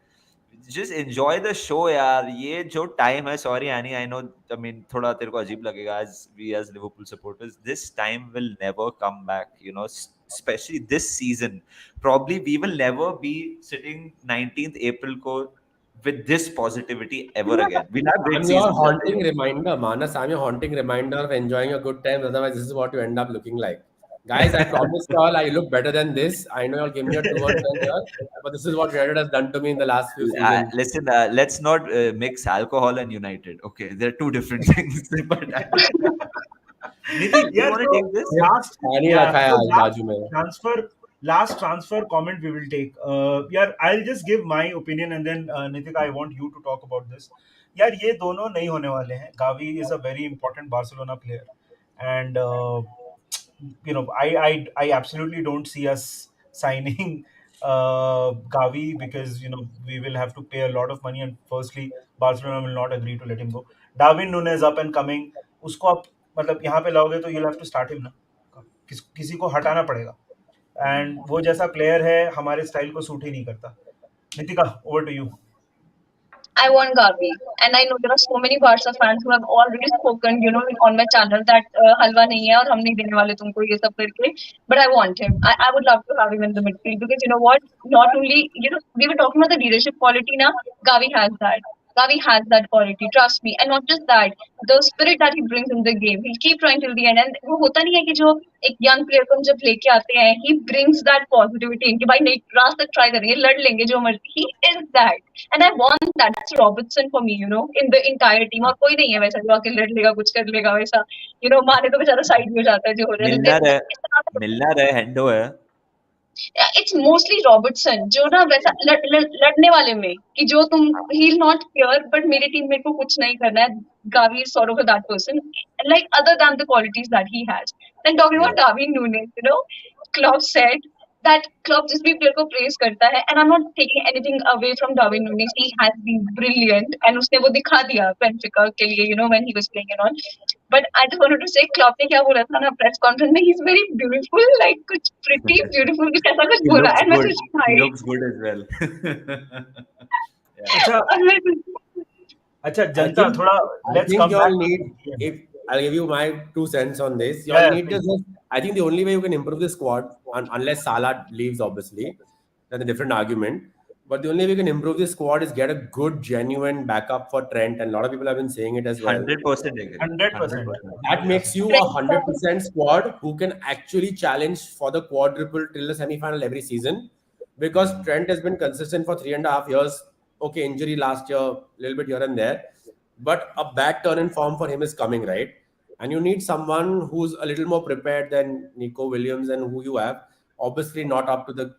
Speaker 3: just enjoy the show यार. ये जो time है, sorry Annie, I know, I mean थोड़ा तेरे को अजीब लगेगा as Liverpool supporters, this time will never come back, especially this season. Probably we will never be sitting 19th April को with this positivity ever again. We'll have great
Speaker 2: I'm your
Speaker 3: seasons.
Speaker 2: haunting reminder, Manas. I'm your haunting reminder of enjoying a good time. Otherwise, this is what you end up looking like. Guys, I promise you all I look better than this. I know you'll give me a 2 or 10 here, but this is what United has done to me in the last few seasons.
Speaker 3: Listen, let's not mix alcohol and United. Okay, they're 2 different things. But Niti, do you want to take this?
Speaker 1: Last transfer comment we will take. यार, I'll just give my opinion and then Nitika, I want you to talk about this. यार, ये दोनों नहीं होने वाले हैं. Gavi is a very important Barcelona player, and I absolutely don't see us signing Gavi because we will have to pay a lot of money, and firstly Barcelona will not agree to let him go. Darwin Núñez up and coming, उसको आप मतलब यहाँ पे लाओगे तो you'll have to start him ना. किसी को हटाना पड़ेगा, एंड वो जैसा प्लेयर है हमारे स्टाइल को सूट ही नहीं करता. Nitika, over to you.
Speaker 5: I want Gavi, and I know there are so many Barca fans who have already spoken, on my channel that हलवा नहीं है और हम नहीं देने वाले तुमको ये सब करके. But I want him. I would love to have him in the midfield because you know what? Not only we were talking about the leadership quality now. Gavi has that. Gavi has that quality. Trust me, and not just that. The spirit that he brings in the game, he'll keep trying till the end. And वो होता नहीं है कि जो एक young player को हम जब लेके आते हैं, he brings that positivity in कि भाई नहीं रात तक try करेंगे, लड़ लेंगे जो मर्जी. He is that, and I want that. That's Robertson for me, in the entire team. और कोई नहीं है वैसा जो आके लड़ लेगा, कुछ कर लेगा वैसा. माने तो बेचारा साइड में हो जाता है जो हो रहा है.
Speaker 3: मिलना रहे हैंडो है.
Speaker 5: It's mostly Robertson जो ना वैसा लड़ने वाले में कि जो तुम he'll not care but मेरी टीम में को कुछ नहीं करना है. Gavi is sort of that person, like other than the qualities that he has. Then talking about Darwin Núñez, Klopp said that Klopp जिस भी player को praise करता है, and I'm not taking anything away from Darwin Núñez. He has been brilliant and उसने वो दिखा दिया Benfica के लिए, when he was playing and all. But I just wanted to say Klopp ने क्या बोला था ना press conference में, he's very beautiful, like कुछ pretty beautiful कुछ ऐसा कुछ बोला, and मैं सोच रही
Speaker 3: he looks good as well.
Speaker 1: अच्छा जनता थोड़ा let's come back.
Speaker 2: I'll give you my 2 cents on this. You all
Speaker 1: Yeah,
Speaker 2: need to
Speaker 1: please.
Speaker 2: just. I think the only way you can improve the squad, unless Salah leaves, obviously, that's a different argument. But the only way you can improve the squad is get a good, genuine backup for Trent, and a lot of people have been saying it as well.
Speaker 3: 100% agree.
Speaker 1: 100%.
Speaker 3: 100%.
Speaker 2: That makes you a 100% squad who can actually challenge for the quadruple till the semi-final every season. Because Trent has been consistent for 3.5 years. Okay, injury last year, a little bit here and there, but a bad turn in form for him is coming, right? And you need someone who's a little more prepared than Nico Williams and who you have. Obviously, not up to the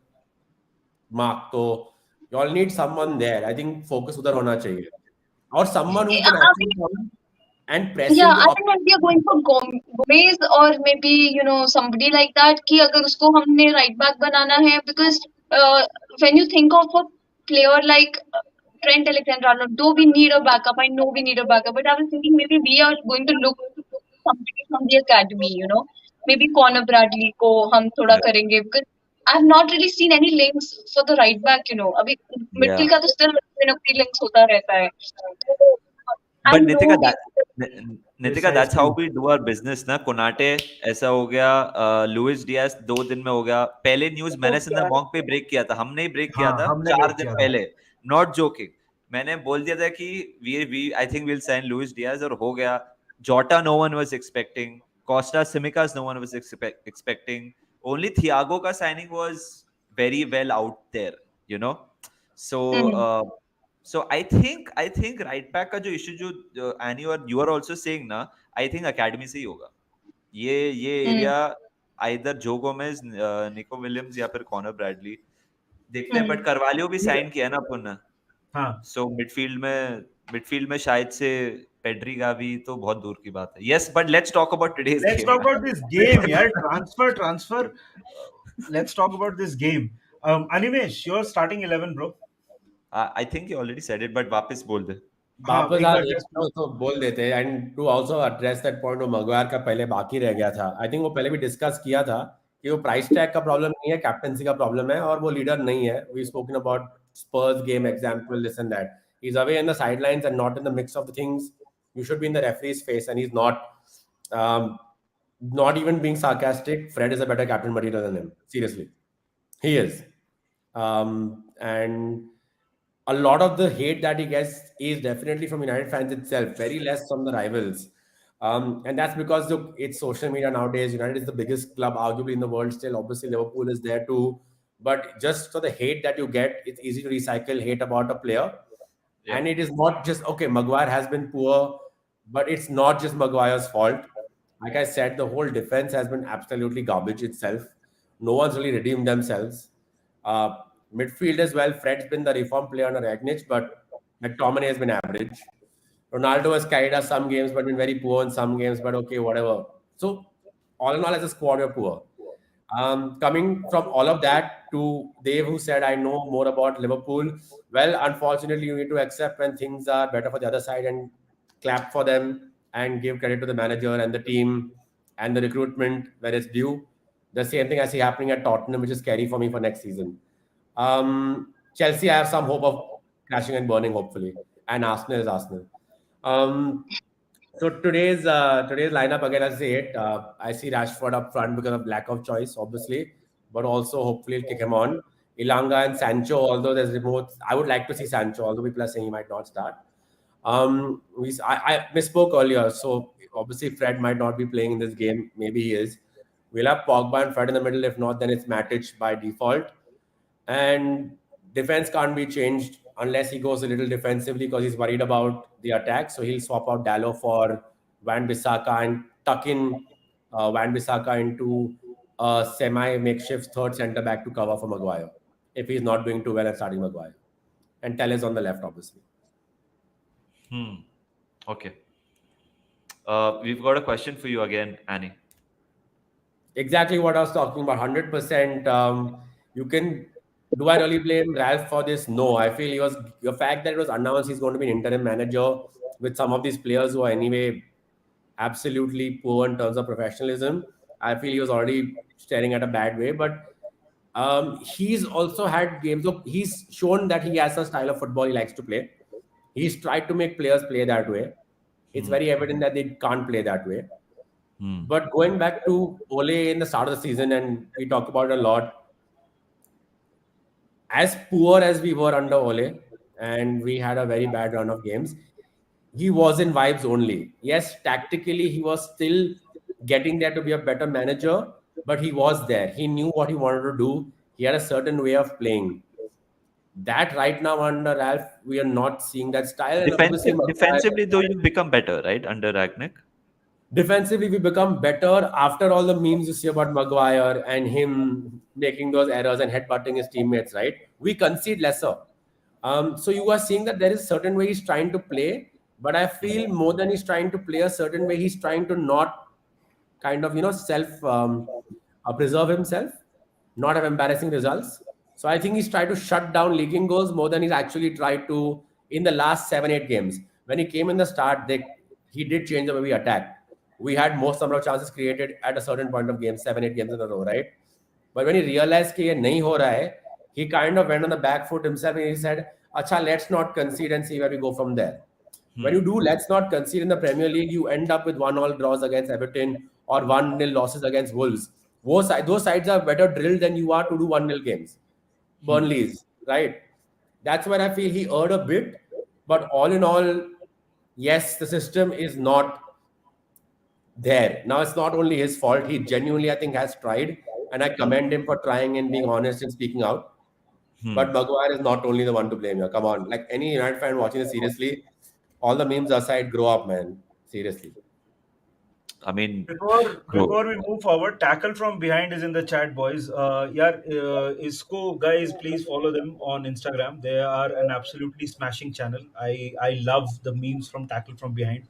Speaker 2: mark. So you all need someone there. I think focus udhar hona chahiye. Or someone who can
Speaker 5: I
Speaker 2: actually
Speaker 5: mean,
Speaker 2: come and press you
Speaker 5: yeah,
Speaker 2: in the
Speaker 5: I think when we are going for Gomez or maybe somebody like that, कि अगर उसको हमने right back बनाना है, because when you think of a player like Trent Alexander-Arnold, though we need a backup, I know we need a backup, but I was thinking maybe we are going to look somebody from the academy, maybe Connor Bradley को हम थोड़ा
Speaker 3: Yeah.
Speaker 5: करेंगे, because I've not really seen any links for the right back, अभी
Speaker 3: Yeah.
Speaker 5: midfield का तो still links होता रहता है. I
Speaker 3: But
Speaker 5: know we.
Speaker 3: Nitika, that's how we do our business ना. कोनाटे ऐसा हो गया, लुइस डियास 2 दिन में हो गया. पहले न्यूज़ मैंने सिंदर मॉन्क पे ब्रेक किया था, हमने ही ब्रेक किया था
Speaker 1: हमने
Speaker 3: 4
Speaker 1: break
Speaker 3: दिन
Speaker 1: किया था.
Speaker 3: पहले. नॉट जोकिंग, मैंने बोल दिया था कि we I think will sign Luis Diaz, और हो गया. Jota no one was expecting, Kostas Tsimikas no one was expecting. Only Thiago का signing was very well out there, so So I think right back का जो issue जो Annie और you are also saying ना, I think academy से ही होगा. ये area either जो गोमेज, निको विलियम्स या फिर कॉनर ब्रैडली देखते हैं. बट करवालियो भी साइन किया है ना अपन ने.
Speaker 1: हाँ.
Speaker 3: सो मिडफील्ड में शायद से पेड्री का भी तो बहुत दूर की बात है. Yes, but let's talk about today's
Speaker 1: Let's
Speaker 3: game.
Speaker 1: talk about this game, यार. Transfer. Let's talk about this game. Animesh, your starting 11, bro.
Speaker 3: I think you already said it, but वापस बोल दे.
Speaker 1: हाँ,
Speaker 2: वापस
Speaker 1: एक
Speaker 2: आज
Speaker 1: बार
Speaker 2: एक
Speaker 1: just
Speaker 2: तो बोल देते हैं. And to also address that point, वो मगवायर का पहले बाकी रह गया था. आई थिंक वो पहले भी डिस्कस किया था कि वो प्राइस टैग का प्रॉब्लम नहीं है, कैप्टेंसी का प्रॉब्लम है, और वो लीडर नहीं है. We spoken about Spurs game example, this and that. He is away in the sidelines and not in the mix of the things. You should be in the referee's face, and he is not even being sarcastic. Fred is a better captain material than him. Seriously, he is. And a lot of the hate that he gets is definitely from United fans itself, very less from the rivals. And that's because look, it's social media nowadays. United is the biggest club arguably in the world still. Obviously, Liverpool is there too. But just for the hate that you get, it's easy to recycle hate about a player.
Speaker 3: Yeah.
Speaker 2: And it is not just, okay, Maguire has been poor, but it's not just Maguire's fault. Like I said, the whole defense has been absolutely garbage itself. No one's really redeemed themselves. Midfield as well, Fred's been the reform player under Ragnich, but McTominay has been average. Ronaldo has carried us some games, but been very poor in some games, but okay, whatever. So, all in all, as a squad, we're poor. Coming from all of that to Dave, who said, I know more about Liverpool. Well, unfortunately, you need to accept when things are better for the other side and clap for them and give credit to the manager and the team and the recruitment where it's due. The same thing I see happening at Tottenham, which is scary for me for next season. Chelsea, I have some hope of crashing and burning, hopefully. And Arsenal is Arsenal. So today's lineup, again, I say it. I see Rashford up front because of lack of choice, obviously, but also hopefully kick him on. Ilanga and Sancho, although there's remote, I would like to see Sancho, although people are saying he might not start. I misspoke earlier, so obviously Fred might not be playing in this game. Maybe he is. We'll have Pogba and Fred in the middle. If not, then it's Matic by default. And defense can't be changed unless he goes a little defensively because he's worried about the attack. So he'll swap out Dallo for Van Bissaka and tuck in Van Bissaka into a semi-makeshift third centre back to cover for Maguire if he's not doing too well at starting Maguire. And Telles on the left, obviously.
Speaker 3: Okay. We've got a question for you again, Annie.
Speaker 2: Exactly what I was talking about. 100%. You can. Do I really blame Ralph for this? No. I feel the fact that it was announced he's going to be an interim manager with some of these players who are anyway absolutely poor in terms of professionalism. I feel he was already staring at a bad way. But he's also had games. Look, he's shown that he has a style of football he likes to play. He's tried to make players play that way. It's very evident that they can't play that way.
Speaker 3: Hmm.
Speaker 2: But going back to Ole in the start of the season, and we talk about it a lot, as poor as we were under Ole, and we had a very bad run of games, he was in vibes only. Yes, tactically, he was still getting there to be a better manager, but he was there. He knew what he wanted to do. He had a certain way of playing. That right now under Ralph, we are not seeing that style. And obviously, Maguire,
Speaker 3: Defensively, though, you've become better, right, under Ragnick?
Speaker 2: defensively, we become better after all the memes you see about Maguire and him making those errors and headbutting his teammates, right? We concede lesser. So you are seeing that there is a certain way he's trying to play, but I feel more than he's trying to play a certain way, he's trying to not kind of self preserve himself, not have embarrassing results. So I think he's tried to shut down leaking goals more than he's actually tried to in the last 7-8 games. When he came in the start, he did change the way we attacked. We had most number of chances created at a certain point of game, 7-8 games in a row, right? But when he realized कि ये नहीं हो रहा है, he kind of went on the back foot himself and he said, "Acha, let's not concede and see where we go from there." When you do let's not concede in the Premier League, you end up with 1-1 draws against Everton or 1-0 losses against Wolves. Those sides are better drilled than you are to do 1-0 games. Burnley's, right? That's where I feel he erred a bit. But all in all, yes, the system is not there. Now, it's not only his fault. He genuinely, I think, has tried. And I commend him for trying and being honest and speaking out. But Maguire is not only the one to blame here. Come on. Like any United fan watching this seriously, all the memes aside, grow up, man. Seriously.
Speaker 3: I mean,
Speaker 1: Before we move forward, tackle from behind is in the chat, boys. Isco guys, please follow them on Instagram. They are an absolutely smashing channel. I love the memes from tackle from behind.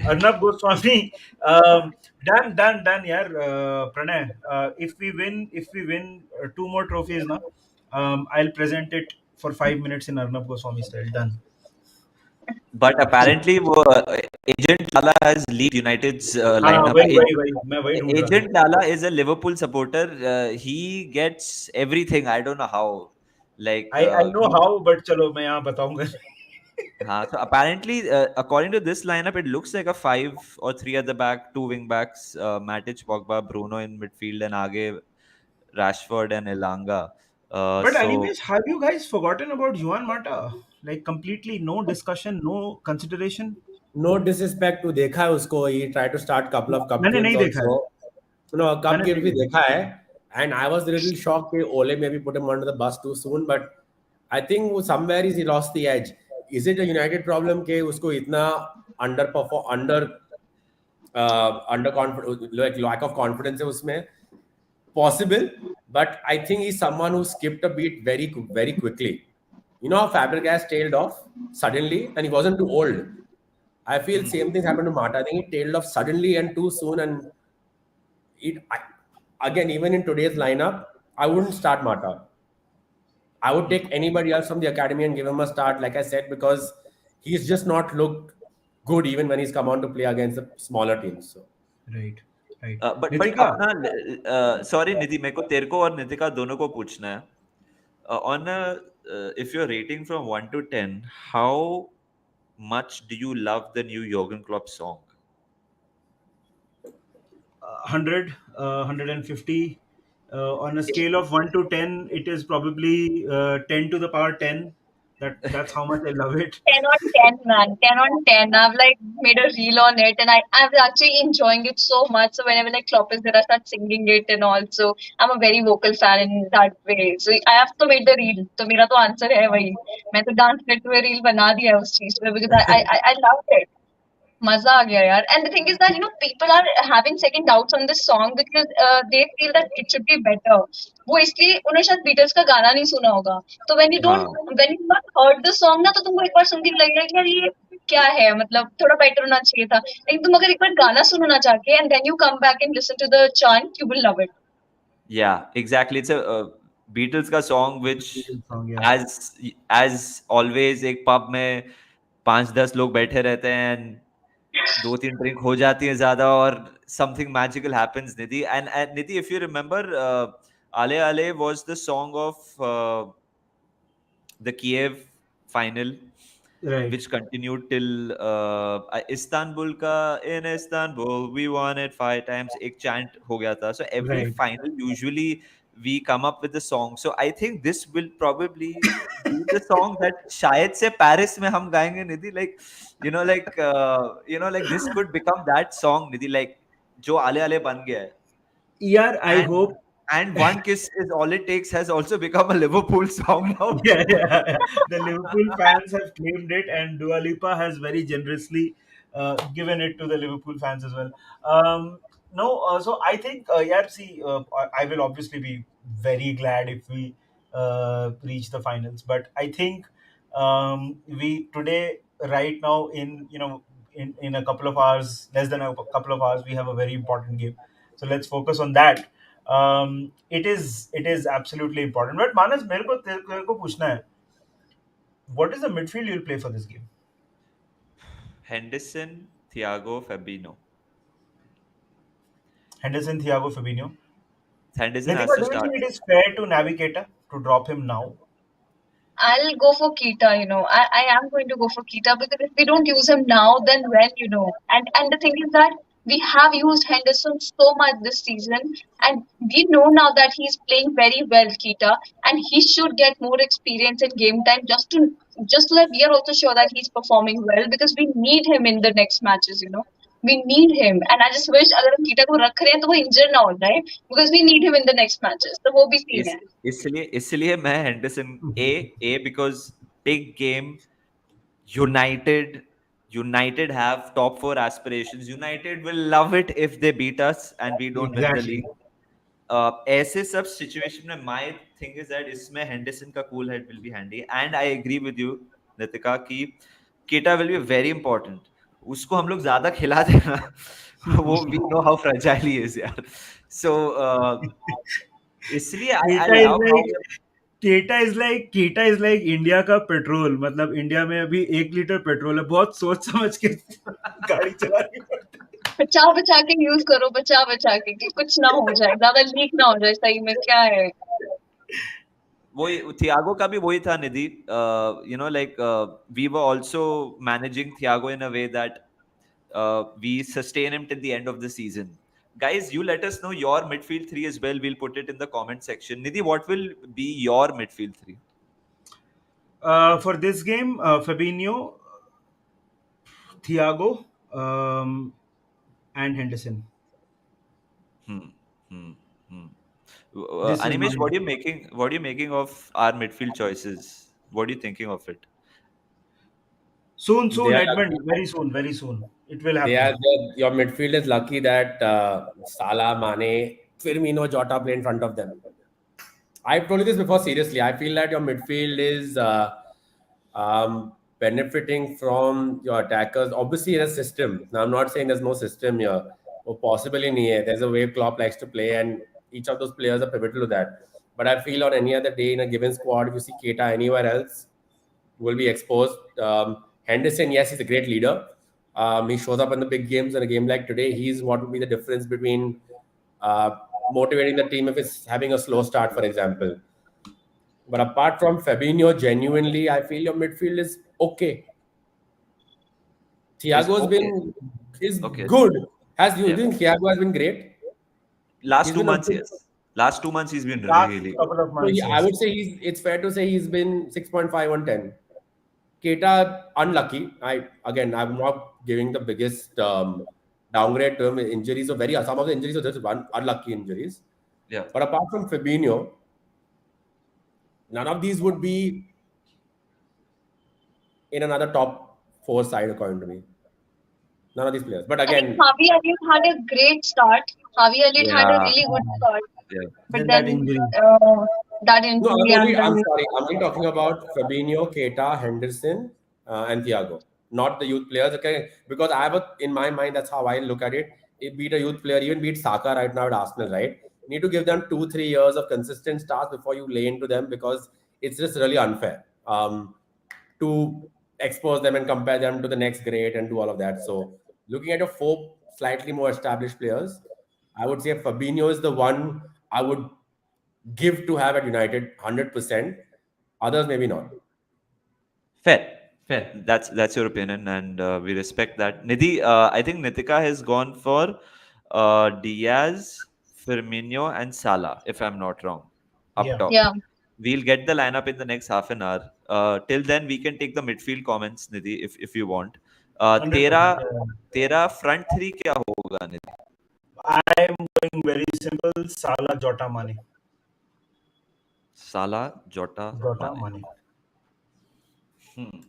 Speaker 1: Arnab Goswami, Dan, yaar, Pranay. If we win two more trophies now, I'll present it for 5 minutes in Arnab Goswami style. Done.
Speaker 3: but apparently, Agent Lala has lead United's
Speaker 1: हाँ
Speaker 3: lineup.
Speaker 1: वही मैं वही ढूंढ रहा
Speaker 3: Agent
Speaker 1: था.
Speaker 3: Lala is a Liverpool supporter. He gets everything. I don't know how. Like,
Speaker 1: I know how, but चलो मैं यहाँ बताऊंगा.
Speaker 3: so apparently, according to this lineup, it looks like a 5 or 3 at the back, 2 wing backs, Matic, Pogba, Bruno in midfield, and Age, Rashford, and Elanga.
Speaker 1: But
Speaker 3: So
Speaker 1: anyways, have you guys forgotten about Juan Mata? Like completely no discussion, no consideration.
Speaker 2: No disrespect to देखा है उसको. He tried to start couple of cup
Speaker 1: मैंने
Speaker 2: games
Speaker 1: नहीं देखा है.
Speaker 2: also. No, cup
Speaker 1: मैंने
Speaker 2: games
Speaker 1: नहीं
Speaker 2: भी
Speaker 1: देखा.
Speaker 2: देखा है. And I was a little shocked that Ole maybe put him under the bus too soon. But I think somewhere he lost the edge. Is it a United problem कि उसको इतना under confidence, like lack of confidence है उसमें? Possible, but I think he's someone who skipped a beat very, very quickly. You know how Fabregas tailed off suddenly, and he wasn't too old. I feel same thing happened to Mata. I think he tailed off suddenly and too soon. And again, even in today's lineup, I wouldn't start Mata. I would take anybody else from the academy and give him a start, like I said, because he's just not looked good even when he's come on to play against the smaller teams. So.
Speaker 1: Right.
Speaker 3: but
Speaker 1: Nitika,
Speaker 3: अपना sorry निधि मेरे को तेरे को और नितिका दोनों को पूछना है. On a if you're rating from 1 to 10, how much do you love the new Jurgen Klopp song?
Speaker 1: 100, 150. On a scale of 1 to 10, it is probably 10 to the power 10. That's how much I love it.
Speaker 5: 10 on 10, man. 10 on 10. I've like made a reel on it and I'm actually enjoying it so much. So whenever like Klopp is there, I start singing it and also I'm a very vocal fan in that way. So I have to make the reel. So मेरा तो answer है वही. मैं तो dance करते हुए reel बना दिया है उस चीज पे because I loved it. मजा आ गया यार. And the thing is that people are having second doubts on this song because they feel that it should be better. वो इसलिए उन्हें शायद बीटल्स का गाना नहीं सुना होगा. तो when you not heard the song ना तो तुमको एक बार सुन के लगेगा कि यार ये क्या है, मतलब थोड़ा बेटर होना चाहिए था. लेकिन तुम अगर एक बार गाना सुनो ना जाके and then you come back and listen to the chant, you will love it.
Speaker 3: Yeah, exactly. It's a Beatles का song which
Speaker 1: Song, yeah.
Speaker 3: as always एक pub में 5-10 लोग बैठे रहते हैं and 2-3 drink हो जाती है ज़्यादा और something magical happens, Nidhi. And Nidhi, if you remember, Ale Ale was the song of the Kiev final.
Speaker 1: Right.
Speaker 3: which continued till Istanbul ka in Istanbul we won it 5 times. Ek chant ho gaya tha. So every
Speaker 1: Right.
Speaker 3: final usually we come up with a song. So I think this will probably be the song that शायद से Paris में हम गाएंगे निधि, like like this could become that song Nidhi, like जो आले आले बन गया है.
Speaker 1: Yeah, I
Speaker 3: and
Speaker 1: hope.
Speaker 3: and One Kiss Is All It Takes has also become a Liverpool song now.
Speaker 1: Yeah. The Liverpool fans have claimed it, and Dua Lipa has very generously given it to the Liverpool fans as well. No, so I think, yeah, see, I will obviously be very glad if we reach the finals, but I think we today, right now, in a couple of hours, less than a couple of hours, we have a very important game. So let's focus on that. It is absolutely important. But Manas, मेरे को पूछना है, what is the midfield you'll play for this game?
Speaker 3: Henderson, Thiago, Fabinho.
Speaker 1: Henderson, Thiago, Fabinho.
Speaker 3: Henderson has
Speaker 1: Nitika,
Speaker 3: to
Speaker 1: do you
Speaker 3: start.
Speaker 1: think it is fair to Navigator to drop him now?
Speaker 5: I'll go for Keita, I am going to go for Keita because if we don't use him now, then when? And the thing is that we have used Henderson so much this season, and we know now that he's playing very well, Keita, and he should get more experience in game time just so that we are also sure that he's performing well because we need him in the next matches. We need him, and I just wish अगर हम कीटा को रख रहे हैं तो वो injured ना हो जाए because we need him in the next matches. तो वो भी scene
Speaker 3: इस
Speaker 5: है.
Speaker 3: इसलिए मैं Henderson A because big game. United have top 4 aspirations. United will love it if they beat us and we don't win the
Speaker 1: Exactly.
Speaker 3: league. ऐसे सब situation में my thing is that इसमें हेंडरसन का cool head will be handy, and I agree with you Nitika कि केटा will be very important. उसको हम लोग ज्यादा खिला देना वो we know how fragile he is यार. So इसलिए I
Speaker 1: Keita is
Speaker 3: love how
Speaker 1: like Keita is like India का पेट्रोल. मतलब इंडिया में अभी 1 लीटर पेट्रोल है, बहुत सोच समझ के गाड़ी चलानी पड़ती है.
Speaker 5: बचा बचा के यूज करो, बचा बचा के कि कुछ ना हो जाए, ज्यादा लीक ना हो जाए. सही में क्या है.
Speaker 3: वही थियागो का भी वही था निधि. We were also managing Thiago in a way that we sustain him till the end of the season. Guys, you let us know your midfield 3 as well. We'll put it in the comment section. Nidhi, what will be your midfield 3?
Speaker 1: For this game, Fabinho, Thiago, and Henderson.
Speaker 3: Hmm. Hmm. Hmm.
Speaker 1: This is
Speaker 3: Animesh,
Speaker 1: my
Speaker 3: what are you making of our midfield choices? What are you thinking of it?
Speaker 1: soon,
Speaker 2: They are
Speaker 1: Edmund.
Speaker 2: lucky.
Speaker 1: Very soon. It will
Speaker 2: They are
Speaker 1: happen.
Speaker 2: your midfield is lucky that Salah, Mane, Firmino, Jota play in front of them. I've told you this before. Seriously, I feel that your midfield is benefiting from your attackers. Obviously, in a system. Now, I'm not saying there's no system here, or possibly near. There's a way Klopp likes to play, and each of those players are pivotal to that. But I feel on any other day in a given squad, if you see Keita anywhere else, will be exposed. Henderson, yes, he's a great leader. He shows up in the big games. In a game like today, he's what would be the difference between motivating the team if it's having a slow start, for example. But apart from Fabinho, genuinely, I feel your midfield is okay. Thiago's
Speaker 3: okay.
Speaker 2: been is
Speaker 3: Okay.
Speaker 2: good. You
Speaker 3: Yeah.
Speaker 2: think Thiago has been great?
Speaker 3: Last
Speaker 2: He's
Speaker 3: 2
Speaker 2: been a
Speaker 3: months,
Speaker 2: good.
Speaker 3: yes. Last 2 months, he's been
Speaker 1: Last
Speaker 3: really good.
Speaker 1: couple of
Speaker 2: So
Speaker 1: months,
Speaker 2: I
Speaker 1: yes.
Speaker 2: would say it's fair to say he's been 6.5 on 10. Keita, unlucky. I'm not giving the biggest downgrade to him. Injuries are some of the injuries are just unlucky injuries.
Speaker 3: Yeah.
Speaker 2: But apart from Fabinho, none of these would be in another top 4 side, according to me. None of these players. But
Speaker 5: I think
Speaker 2: again,
Speaker 5: Javi Elliott had a great start. Javi Elliott had a
Speaker 3: Yeah.
Speaker 5: really good start,
Speaker 3: Yeah.
Speaker 5: but
Speaker 1: Then
Speaker 5: then
Speaker 1: that injury.
Speaker 5: that
Speaker 2: no,
Speaker 5: injury and
Speaker 2: I'm
Speaker 5: then
Speaker 2: sorry. I'm only talking about Fabinho, Keita, Henderson, and Thiago, not the youth players. Okay, because I have in my mind, that's how I look at it. If beat a youth player, even beat Saka right now at Arsenal, right? You need to give them 2-3 years of consistent starts before you lay into them because it's just really unfair to expose them and compare them to the next grade and do all of that. So looking at your 4 slightly more established players, I would say Fabinho is the one I would give to have at United 100%. Others maybe not.
Speaker 3: Fair. Fair. That's your opinion, and we respect that. Nidhi, I think Nitika has gone for Diaz, Firmino, and Salah, if I'm not wrong, up
Speaker 1: Yeah.
Speaker 3: top.
Speaker 5: Yeah.
Speaker 3: We'll get the lineup in the next half an hour. Till then, we can take the midfield comments, Nidhi, if you want.
Speaker 1: 100%.
Speaker 3: तेरा तेरा front three क्या होगा, Nidhi?
Speaker 1: I'm going very simple. Salah, Jota, Mane.
Speaker 3: Salah, Jota,
Speaker 1: Jota,
Speaker 3: Mane.
Speaker 1: Mane.
Speaker 3: Hmm.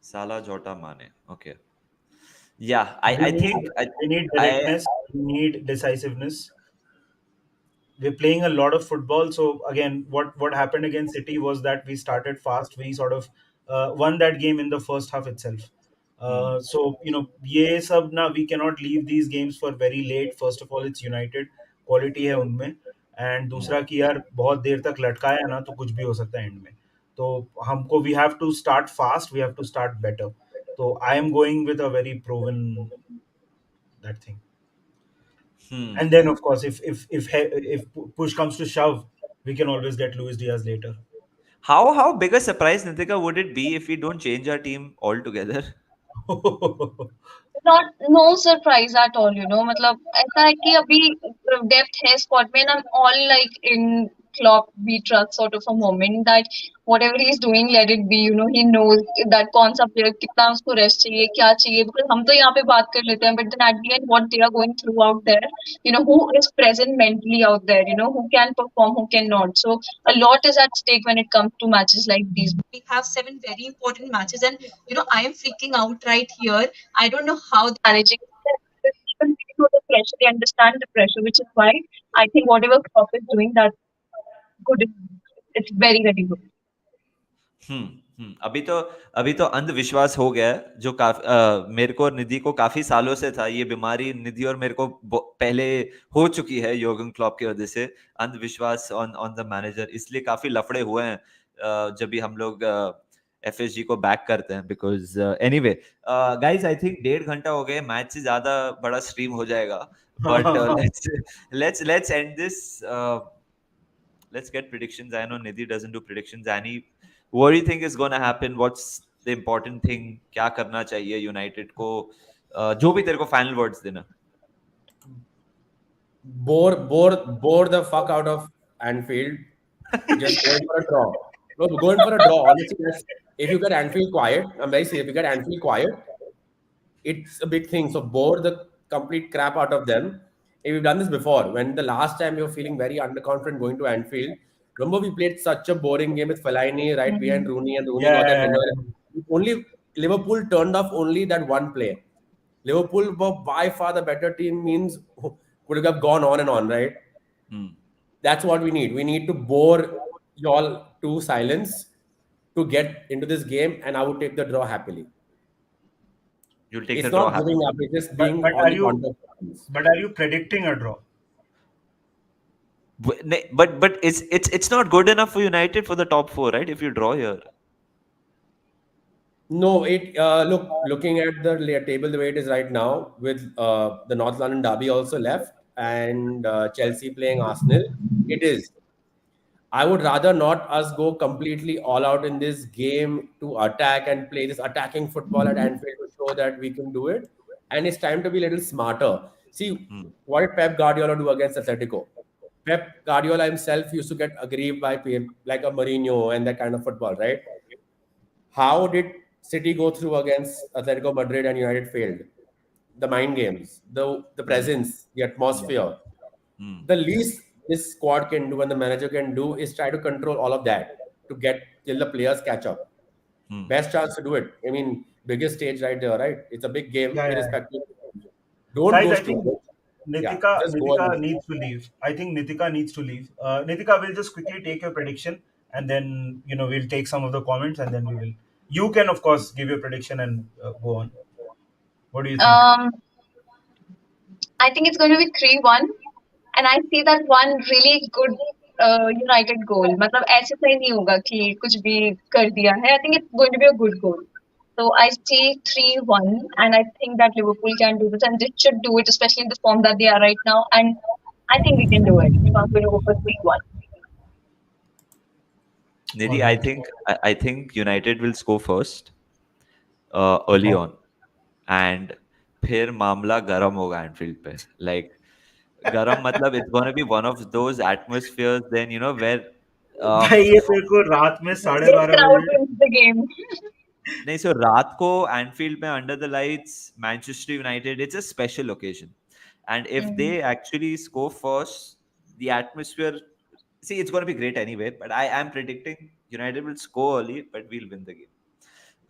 Speaker 3: Salah, Jota, Mane. Okay. Yeah,
Speaker 1: We
Speaker 3: I
Speaker 1: need
Speaker 3: think
Speaker 1: we need
Speaker 3: I
Speaker 1: directness. We need decisiveness. We're playing a lot of football. So again, what happened against City was that we started fast. We sort of won that game in the first half itself.
Speaker 3: hmm.
Speaker 1: So ये सब ना, we cannot leave these games for very late. First of all, it's United, quality है उनमें, and दूसरा कि यार बहुत देर तक लटकाया ना तो कुछ भी हो सकता है एंड में. तो हमको we have to start fast. We have to start better. So I am going with a very proven that thing.
Speaker 3: Hmm.
Speaker 1: And then, of course, if push comes to shove, we can always get Luis Diaz later.
Speaker 3: How big a surprise, Nitika, would it be if we don't change our team altogether?
Speaker 5: Not no surprise at all, मतलब ऐसा है कि अभी depth है squad में, and I'm all like in Klopp we trust sort of a moment that whatever he's doing, let it be. He knows that कौन सा player कितना उसको rest चाहिए, क्या चाहिए, because हम तो यहाँ पे बात कर लेते हैं, but then at the end what they are going through out there, who is present mentally out there, who can perform, who cannot. So a lot is at stake when it comes to matches like these. We have 7 very important matches, and I am freaking out right here. I don't know how they're managing it. Even they know the pressure, they understand the pressure, which is why I think whatever Klopp is doing, that's good. It's very, very good.
Speaker 3: अभी तो अंधविश्वास हो गया है जो मेरे को और निधि को काफी सालों से था। ये बीमारी निधि और मेरे को पहले हो चुकी है योगन क्लॉप की वजह से, अंधविश्वास ऑन ऑन द मैनेजर। इसलिए काफी लफड़े हुए हैं जब भी हम लोग एफएसजी को बैक करते हैं। Because anyway guys, I think 1.5 घंटा हो गए, मैच से ज्यादा बड़ा स्ट्रीम हो जाएगा, but let's end this. Let's get predictions. I know Nidhi doesn't do predictions. Annie, what do you think is going to happen? What's the important thing? क्या करना चाहिए यूनाइटेड को? जो भी तेरे को फाइनल वर्ड्स देना.
Speaker 2: Bore the fuck out of Anfield. Just going for a draw. No, going for a draw. Honestly, if you get Anfield quiet, I'm very serious. If you get Anfield quiet, it's a big thing. So bore the complete crap out of them. If we've done this before, when the last time you were feeling very underconfident going to Anfield, remember we played such a boring game with Fellaini right behind Rooney, and Rooney got that
Speaker 1: Yeah.
Speaker 2: winner. Only Liverpool turned off only that one play. Liverpool were by far the better team, means could have gone on and on, right? That's what we need. We need to bore y'all to silence to get into this game, and I would take the draw happily.
Speaker 3: You'll take
Speaker 2: It's
Speaker 3: the draw
Speaker 2: not giving
Speaker 3: happily.
Speaker 2: up, it's just being
Speaker 1: But
Speaker 2: on
Speaker 1: are
Speaker 2: the
Speaker 1: you
Speaker 2: counter.
Speaker 1: but are you predicting a draw?
Speaker 3: But it's not good enough for United for the top 4, right? If you draw here.
Speaker 2: No, looking at the table the way it is right now, with the North London derby also left, and Chelsea playing Arsenal, it is. I would rather not us go completely all out in this game to attack and play this attacking football at Anfield to show that we can do it. And it's time to be a little smarter. See, what did Pep Guardiola do against Atletico? Pep Guardiola himself used to get aggrieved by like a Mourinho and that kind of football, right? How did City go through against Atletico Madrid and United failed? The mind games, the presence, the atmosphere. The least this squad can do and the manager can do is try to control all of that to get till the players catch up. Best chance to do it. I mean, biggest stage right there, right? It's a big game,
Speaker 1: Yeah.
Speaker 2: irrespective. Don't
Speaker 1: Guys,
Speaker 2: go
Speaker 1: I think
Speaker 2: stupid.
Speaker 1: Nitika
Speaker 2: Just go
Speaker 1: Nitika
Speaker 2: and
Speaker 1: needs to leave. I think Nitika needs to leave. Nitika, will just quickly take your prediction, and then we'll take some of the comments, and then we will. You can of course give your prediction and go on. What do you think?
Speaker 5: I think it's going to be 3-1, and I see that one really good United goal. मतलब ऐसे सही नहीं होगा कि कुछ भी कर दिया है. I think it's going to be a good goal. So I see 3-1, and I think that Liverpool can do this, and they should do it, especially in the form that they are right now. And I think we can do it. So I'm going to go for 3-1.
Speaker 1: All
Speaker 3: Nidhi, I
Speaker 1: right.
Speaker 3: think I think United will score first early
Speaker 1: Okay.
Speaker 3: on, and फिर मामला गरम होगा Enfield पे. Like गरम मतलब it's gonna be one of those atmospheres then where uh,
Speaker 1: भाई ये तेरे को रात में साढ़े
Speaker 5: This
Speaker 1: बारह
Speaker 5: crowd
Speaker 1: बजे
Speaker 5: wins the game.
Speaker 3: नहीं, so रात को एनफील्ड में under the lights Manchester United, it's a special occasion, and if they
Speaker 5: Mm.
Speaker 3: actually score first, the atmosphere, see, it's going to be great anyway, but I am predicting United will score early but we'll win the game.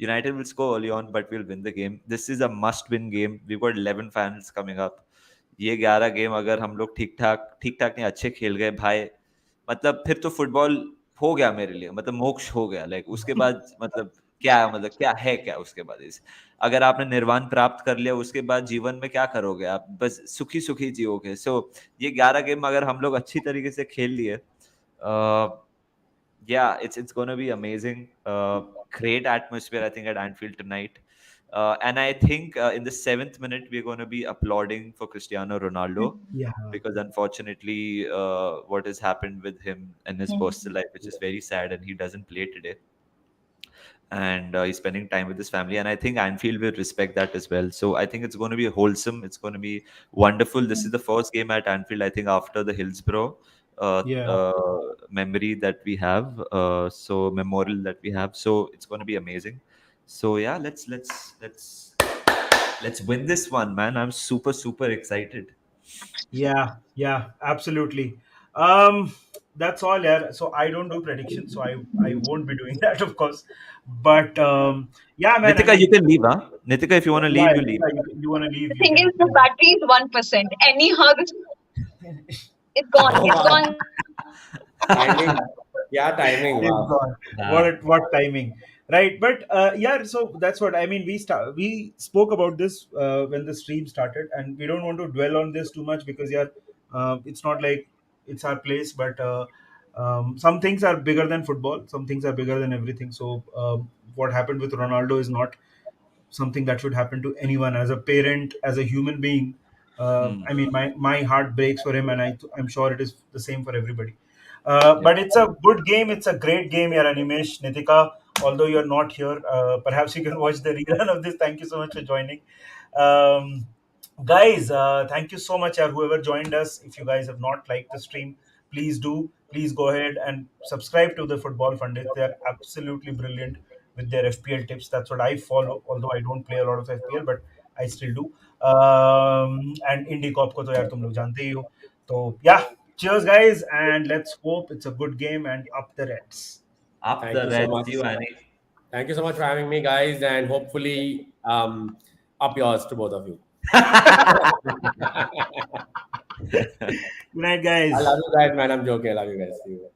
Speaker 3: United will score early on but we'll win the game. This is a must win game. We've got 11 finals coming up. ये 11 game अगर हम लोग ठीक ठाक नहीं अच्छे खेल गए भाई, मतलब फिर तो फुटबॉल हो गया मेरे लिए, मतलब मोक्ष हो गया. लाइक उसके बाद मतलब क्या है, क्या उसके बाद इस, अगर आपने निर्वाण प्राप्त कर लिया उसके बाद जीवन में क्या करोगे आप, बस सुखी सुखी जियोगे. सो ये 11 गेम अगर हम लोग अच्छी तरीके से खेल लिए, yeah, it's going to be amazing. Great atmosphere, I think, at Anfield tonight. And I think in the 7th minute, we're going to be applauding for Cristiano Ronaldo,
Speaker 1: Yeah.
Speaker 3: because unfortunately, what has happened with him in his personal life, which is very sad, and he doesn't play today. And he's spending time with his family, and I think Anfield will respect that as well. So I think it's going to be wholesome, it's going to be wonderful. This is the first game at Anfield, I think, after the Hillsborough
Speaker 1: Yeah.
Speaker 3: memory that we have, so memorial that we have. So it's going to be amazing. So yeah, let's win this one, man. I'm super excited.
Speaker 1: Yeah, yeah, absolutely. Um, that's all, yeah. So I don't do predictions, so I won't be doing that, of course. But yeah, man. I
Speaker 3: Nitika, you
Speaker 1: mean,
Speaker 3: can leave, huh? Nitika, if you want to
Speaker 1: yeah,
Speaker 3: leave, you leave.
Speaker 1: you want to leave,
Speaker 5: The
Speaker 1: you
Speaker 5: thing
Speaker 1: can.
Speaker 5: is, the battery is 1%. Any hug, it's gone.
Speaker 2: Oh,
Speaker 5: It's
Speaker 2: wow.
Speaker 5: gone.
Speaker 2: Timing. Yeah, timing.
Speaker 1: It's
Speaker 2: Wow.
Speaker 1: gone. What timing, right? But yeah, so that's what I mean. We spoke about this when the stream started, and we don't want to dwell on this too much because yeah, it's not like it's our place, but some things are bigger than football. Some things are bigger than everything. So what happened with Ronaldo is not something that should happen to anyone. As a parent, as a human being,
Speaker 3: Hmm.
Speaker 1: I mean, my heart breaks for him, and I'm sure it is the same for everybody.
Speaker 3: Yep.
Speaker 1: But it's a good game. It's a great game, here, Animesh, Nitika. Although you're not here, perhaps you can watch the rerun of this. Thank you so much for joining. Um, Guys, thank you so much, whoever joined us. If you guys have not liked the stream, please do. Please go ahead and subscribe to the Football Fundits. They are absolutely brilliant with their FPL tips. That's what I follow, although I don't play a lot of FPL, but I still do. And Indie Cop ko to yaar tum log jante hi ho. So yeah, cheers guys, and let's hope it's a good game and up the Reds.
Speaker 3: Up
Speaker 2: Thank
Speaker 3: the
Speaker 2: you so
Speaker 3: Reds,
Speaker 2: much.
Speaker 3: you Annie.
Speaker 2: Thank you so much for having me, guys, and hopefully up yours to both of you.
Speaker 1: Good night,
Speaker 2: I
Speaker 1: guys.
Speaker 2: love you guys, man. I'm joking. I love you guys. See you.